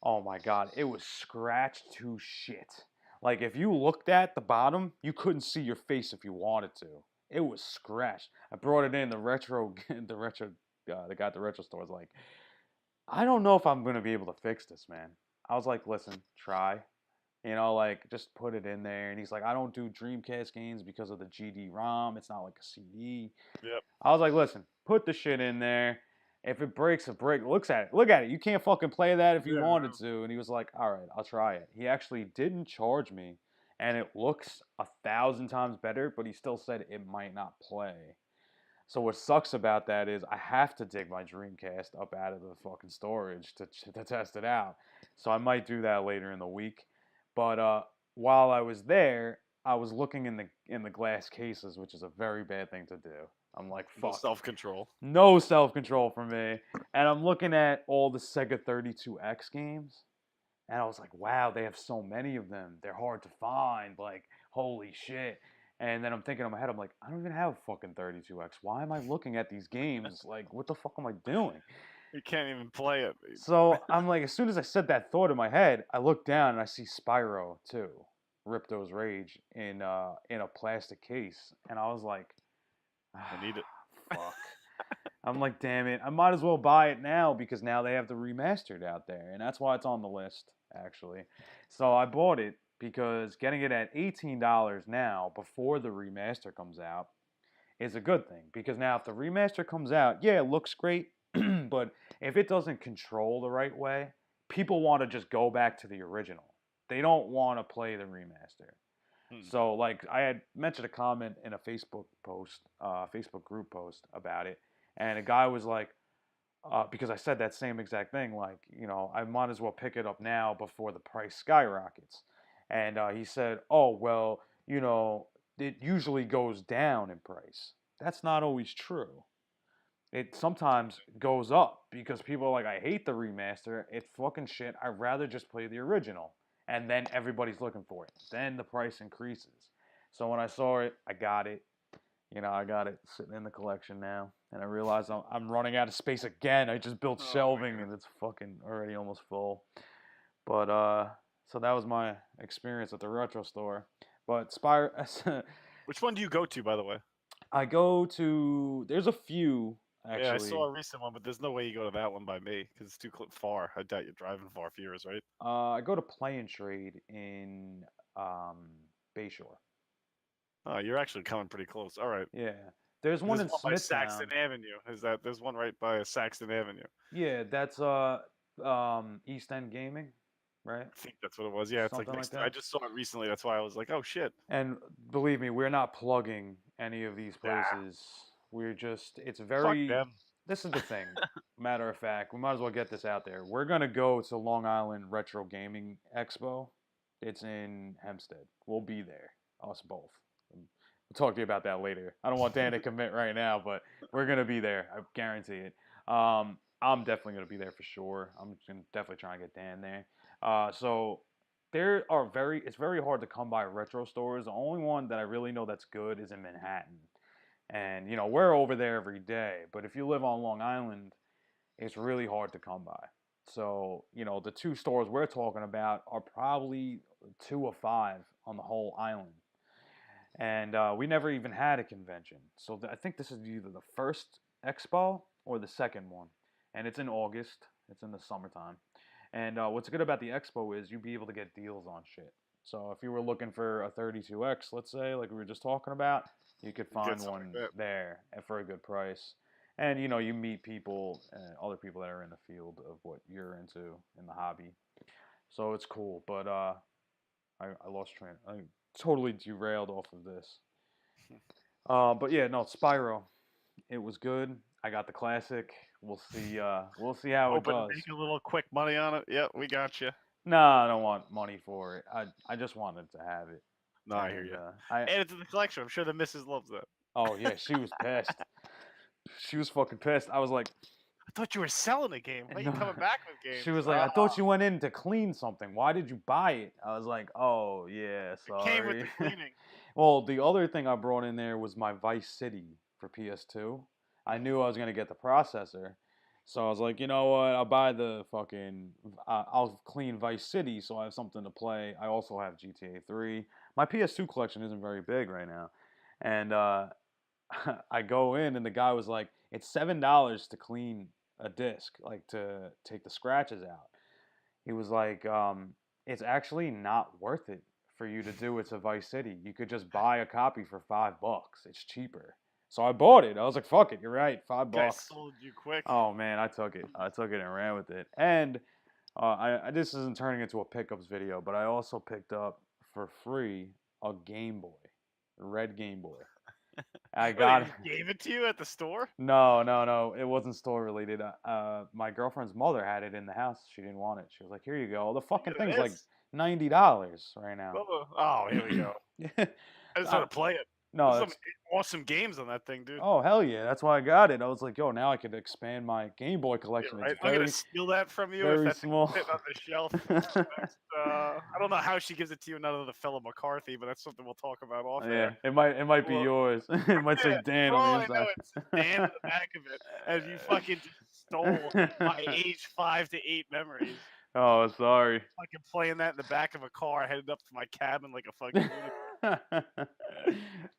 Oh my god, it was scratched to shit. Like if you looked at the bottom, you couldn't see your face if you wanted to. It was scratched. I brought it in the retro, the guy at the retro store was like, I don't know if I'm gonna be able to fix this, man. I was like, listen, try. You know, like just put it in there. And he's like, I don't do Dreamcast games because of the GD-ROM. It's not like a CD. Yep. I was like, listen, put the shit in there. If it breaks, it breaks. Looks at it. Look at it. You can't fucking play that if you Yeah. wanted to. And he was like, all right, I'll try it. He actually didn't charge me, and it looks 1,000 times better. But he still said it might not play. So what sucks about that is I have to dig my Dreamcast up out of the fucking storage to test it out. So I might do that later in the week. But while I was there, I was looking in the glass cases, which is a very bad thing to do. I'm like, No fuck, self-control. no self control for me. And I'm looking at all the Sega 32X games, and I was like, wow, they have so many of them. They're hard to find. Like, holy shit. And then I'm thinking in my head, I'm like, I don't even have fucking 32X. Why am I looking at these games? Like, what the fuck am I doing? You can't even play it. So I'm like, as soon as I said that thought in my head, I look down and I see Spyro too, Ripto's Rage in a plastic case, and I was like, I need it. fuck. I'm like, damn it, I might as well buy it now because now they have the remastered out there, and that's why it's on the list actually. So I bought it because getting it at $18 now before the remaster comes out is a good thing because now if the remaster comes out, yeah, it looks great, but if it doesn't control the right way, people want to just go back to the original. They don't want to play the remaster. Hmm. So, like, I had mentioned a comment in a Facebook post, Facebook group post about it, and a guy was like, because I said that same exact thing, like, you know, I might as well pick it up now before the price skyrockets. And he said, oh, well, you know, it usually goes down in price. That's not always true. It sometimes goes up because people are like, I hate the remaster. It's fucking shit. I'd rather just play the original. And then everybody's looking for it. Then the price increases. So when I saw it, I got it. You know, I got it sitting in the collection now. And I realized I'm running out of space again. I just built Oh, shelving man. and it's fucking already almost full. But, so that was my experience at the retro store. But Spyro, Which one do you go to, by the way? I go to, there's a few Yeah, I actually. saw a recent one, but there's no way you go to that one by me because it's too far. I doubt you're driving far for yours, right? I go to Play and Trade in um, Bayshore. Oh, you're actually coming pretty close. All right. Yeah, there's one There's in one by Saxton Smithtown. Avenue. There's one right by Saxton Avenue. Yeah, that's East End Gaming, right? I think that's what it was. Yeah, it's like Something like next. I that. just saw it recently. That's why I was like, oh shit. And believe me, we're not plugging any of these Ah, places. We're just, it's fuck very. them. This is the thing. Matter of fact, we might as well get this out there. We're gonna go to Long Island Retro Gaming Expo. It's in Hempstead. We'll be there, us both. We'll talk to you about that later. I don't want Dan to commit right now, but we're gonna be there. I guarantee it. I'm definitely gonna be there for sure. I'm gonna definitely try and get Dan there. So there are it's very hard to come by retro stores. The only one that I really know that's good is in Manhattan. And you know, we're over there every day. But if you live on Long Island, it's really hard to come by. So, you know, the two stores we're talking about are probably 2 of 5 on the whole island. And we never even had a convention. So I think this is either the first expo or the second one. And it's in August, it's in the summertime. And what's good about the expo is you'll be able to get deals on shit. So if you were looking for a 32X, let's say, like we were just talking about, you could Get find something one like that. there for a good price. And you know, you meet people, other people that are in the field of what you're into in the hobby. So it's cool. But I lost train. I totally derailed off of this. But yeah, no, Spyro. It was good. I got the classic. We'll see. We'll see how it Hoping to does. make a little quick money on it. Yeah, we got you. No, I don't want money for it. I just wanted to have it. No, I hear And you. I Add it to the collection. I'm sure the missus loves that. oh yeah, she was pissed. She was fucking pissed. I was like, I thought you were selling a game. Why are you no. coming back with games? She was like, I thought you went in to clean something. Why did you buy it? I was like, oh yeah, It came with the sorry. cleaning. Well, the other thing I brought in there was my Vice City for PS2. I knew I was gonna get the processor, so I was like, you know what? I'll buy the fucking. I'll clean Vice City, so I have something to play. I also have GTA 3. My PS2 collection isn't very big right now, and I go in, and the guy was like, "It's $7 to clean a disc, like to take the scratches out." He was like, "It's actually not worth it for you to do it to Vice City. You could just buy a copy for $5. It's cheaper." So I bought it. I was like, "Fuck it, you're right, five Guy bucks." sold you quick. Oh man, I took it. I took it and ran with it. And this isn't turning into a pickups video, but I also picked up for free a Game Boy, a red Game Boy. I Wait, got they just gave it to you at the store? no, no, no. It wasn't store related. My girlfriend's mother had it in the house. She didn't want it. She was like, "Here you go." The fucking Look at thing's like this. $90 right now. Oh, here we go. I just Uh, had to play it. no, There's some that's awesome games on that thing, dude. oh hell yeah. That's why I got it. I was like, yo, now I could expand my Game Boy Yeah, collection. It's right. I'm gonna steal that from you if very that thing's small. sitting on the shelf. I don't know how she gives it to you, none of the fellow McCarthy, but that's something we'll talk about off Yeah, air. it might be Well, yours. It might say yeah, Dan for on all the I know, inside. it's Dan in the back of it, and you fucking just stole my age 5 to 8 memories. Oh, sorry. Fucking playing that in the back of a car, headed up to my cabin like a fucking lunatic.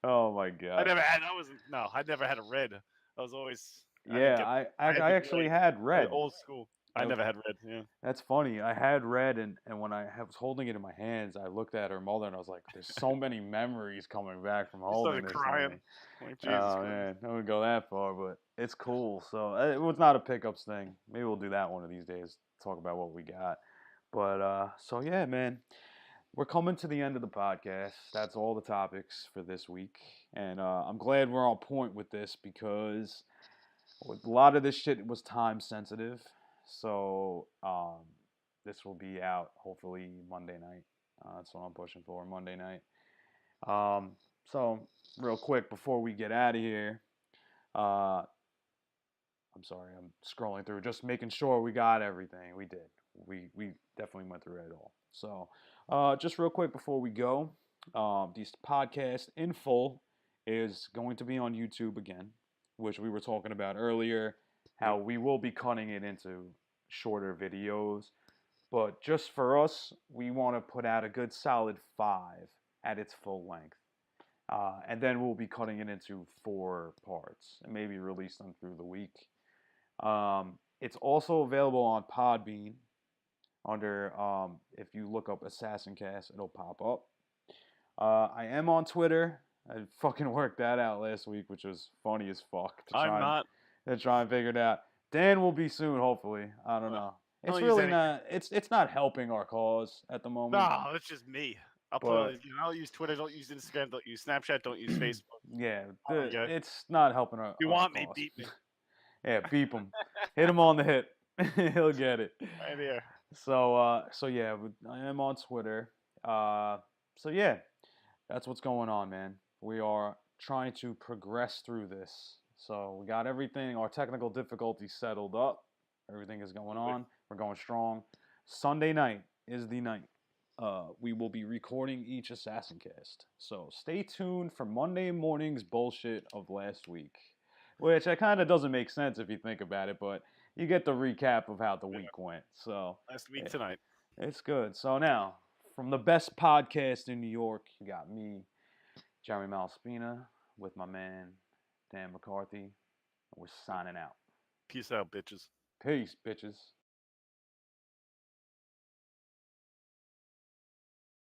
Oh my god. I never had a red. I was always, I didn't Yeah, get, I I had the actually gray. had I red. old school. I I, never had red. Yeah. that's funny. I had red, and when was holding it in my hands, I looked at her mother and I was like, "There's so many memories coming back from You holding started this crying. thing." Like, Jesus Oh Christ. man, I wouldn't go that far, but it's cool. So it was not a pickups thing. Maybe we'll do that one of these days. Talk about what we got. But so yeah, man, we're coming to the end of the podcast. That's all the topics for this week, and I'm glad we're on point with this because a lot of this shit was time sensitive. So this will be out hopefully Monday night. That's what I'm pushing for, Monday night. So real quick before we get out of here, uh, I'm sorry, I'm scrolling through, just making sure we got everything. We did. We definitely went through it all. So just real quick before we go, this podcast in full is going to be on YouTube again, which we were talking about earlier. How we will be cutting it into shorter videos, but just for us, we want to put out a good solid 5 at its full length. And then we'll be cutting it into 4 parts and maybe release them through the week. It's also available on Podbean under, if you look up Assassin Cast, it'll pop up. I am on Twitter. I fucking worked that out last week, which was funny as fuck I'm not. to try and figure it out. Dan will be soon, hopefully. I don't know. It's really not. It's not helping our cause at the moment. No, it's just me. I'll But I'll use Twitter. Don't use Instagram. Don't use Snapchat. Don't use Facebook. yeah, Okay. it's not helping our. You our want me? cause. Beat me. Yeah, beep him. Hit him on the hip. He'll get it. Right here. So yeah, I am on Twitter. So yeah, that's what's going on, man. We are trying to progress through this. So we got everything, our technical difficulties settled up. Everything is going on. We're going strong. Sunday night is the night. We will be recording each Assassin Cast. So stay tuned for Monday morning's bullshit of last week. Which kind of doesn't make sense if you think about it, but you get the recap of how the Yeah. week went. So Last week it, tonight. it's good. So now, from the best podcast in New York, you got me, Jeremy Malaspina, with my man Dan McCarthy. We're signing out. Peace out, bitches. Peace, bitches.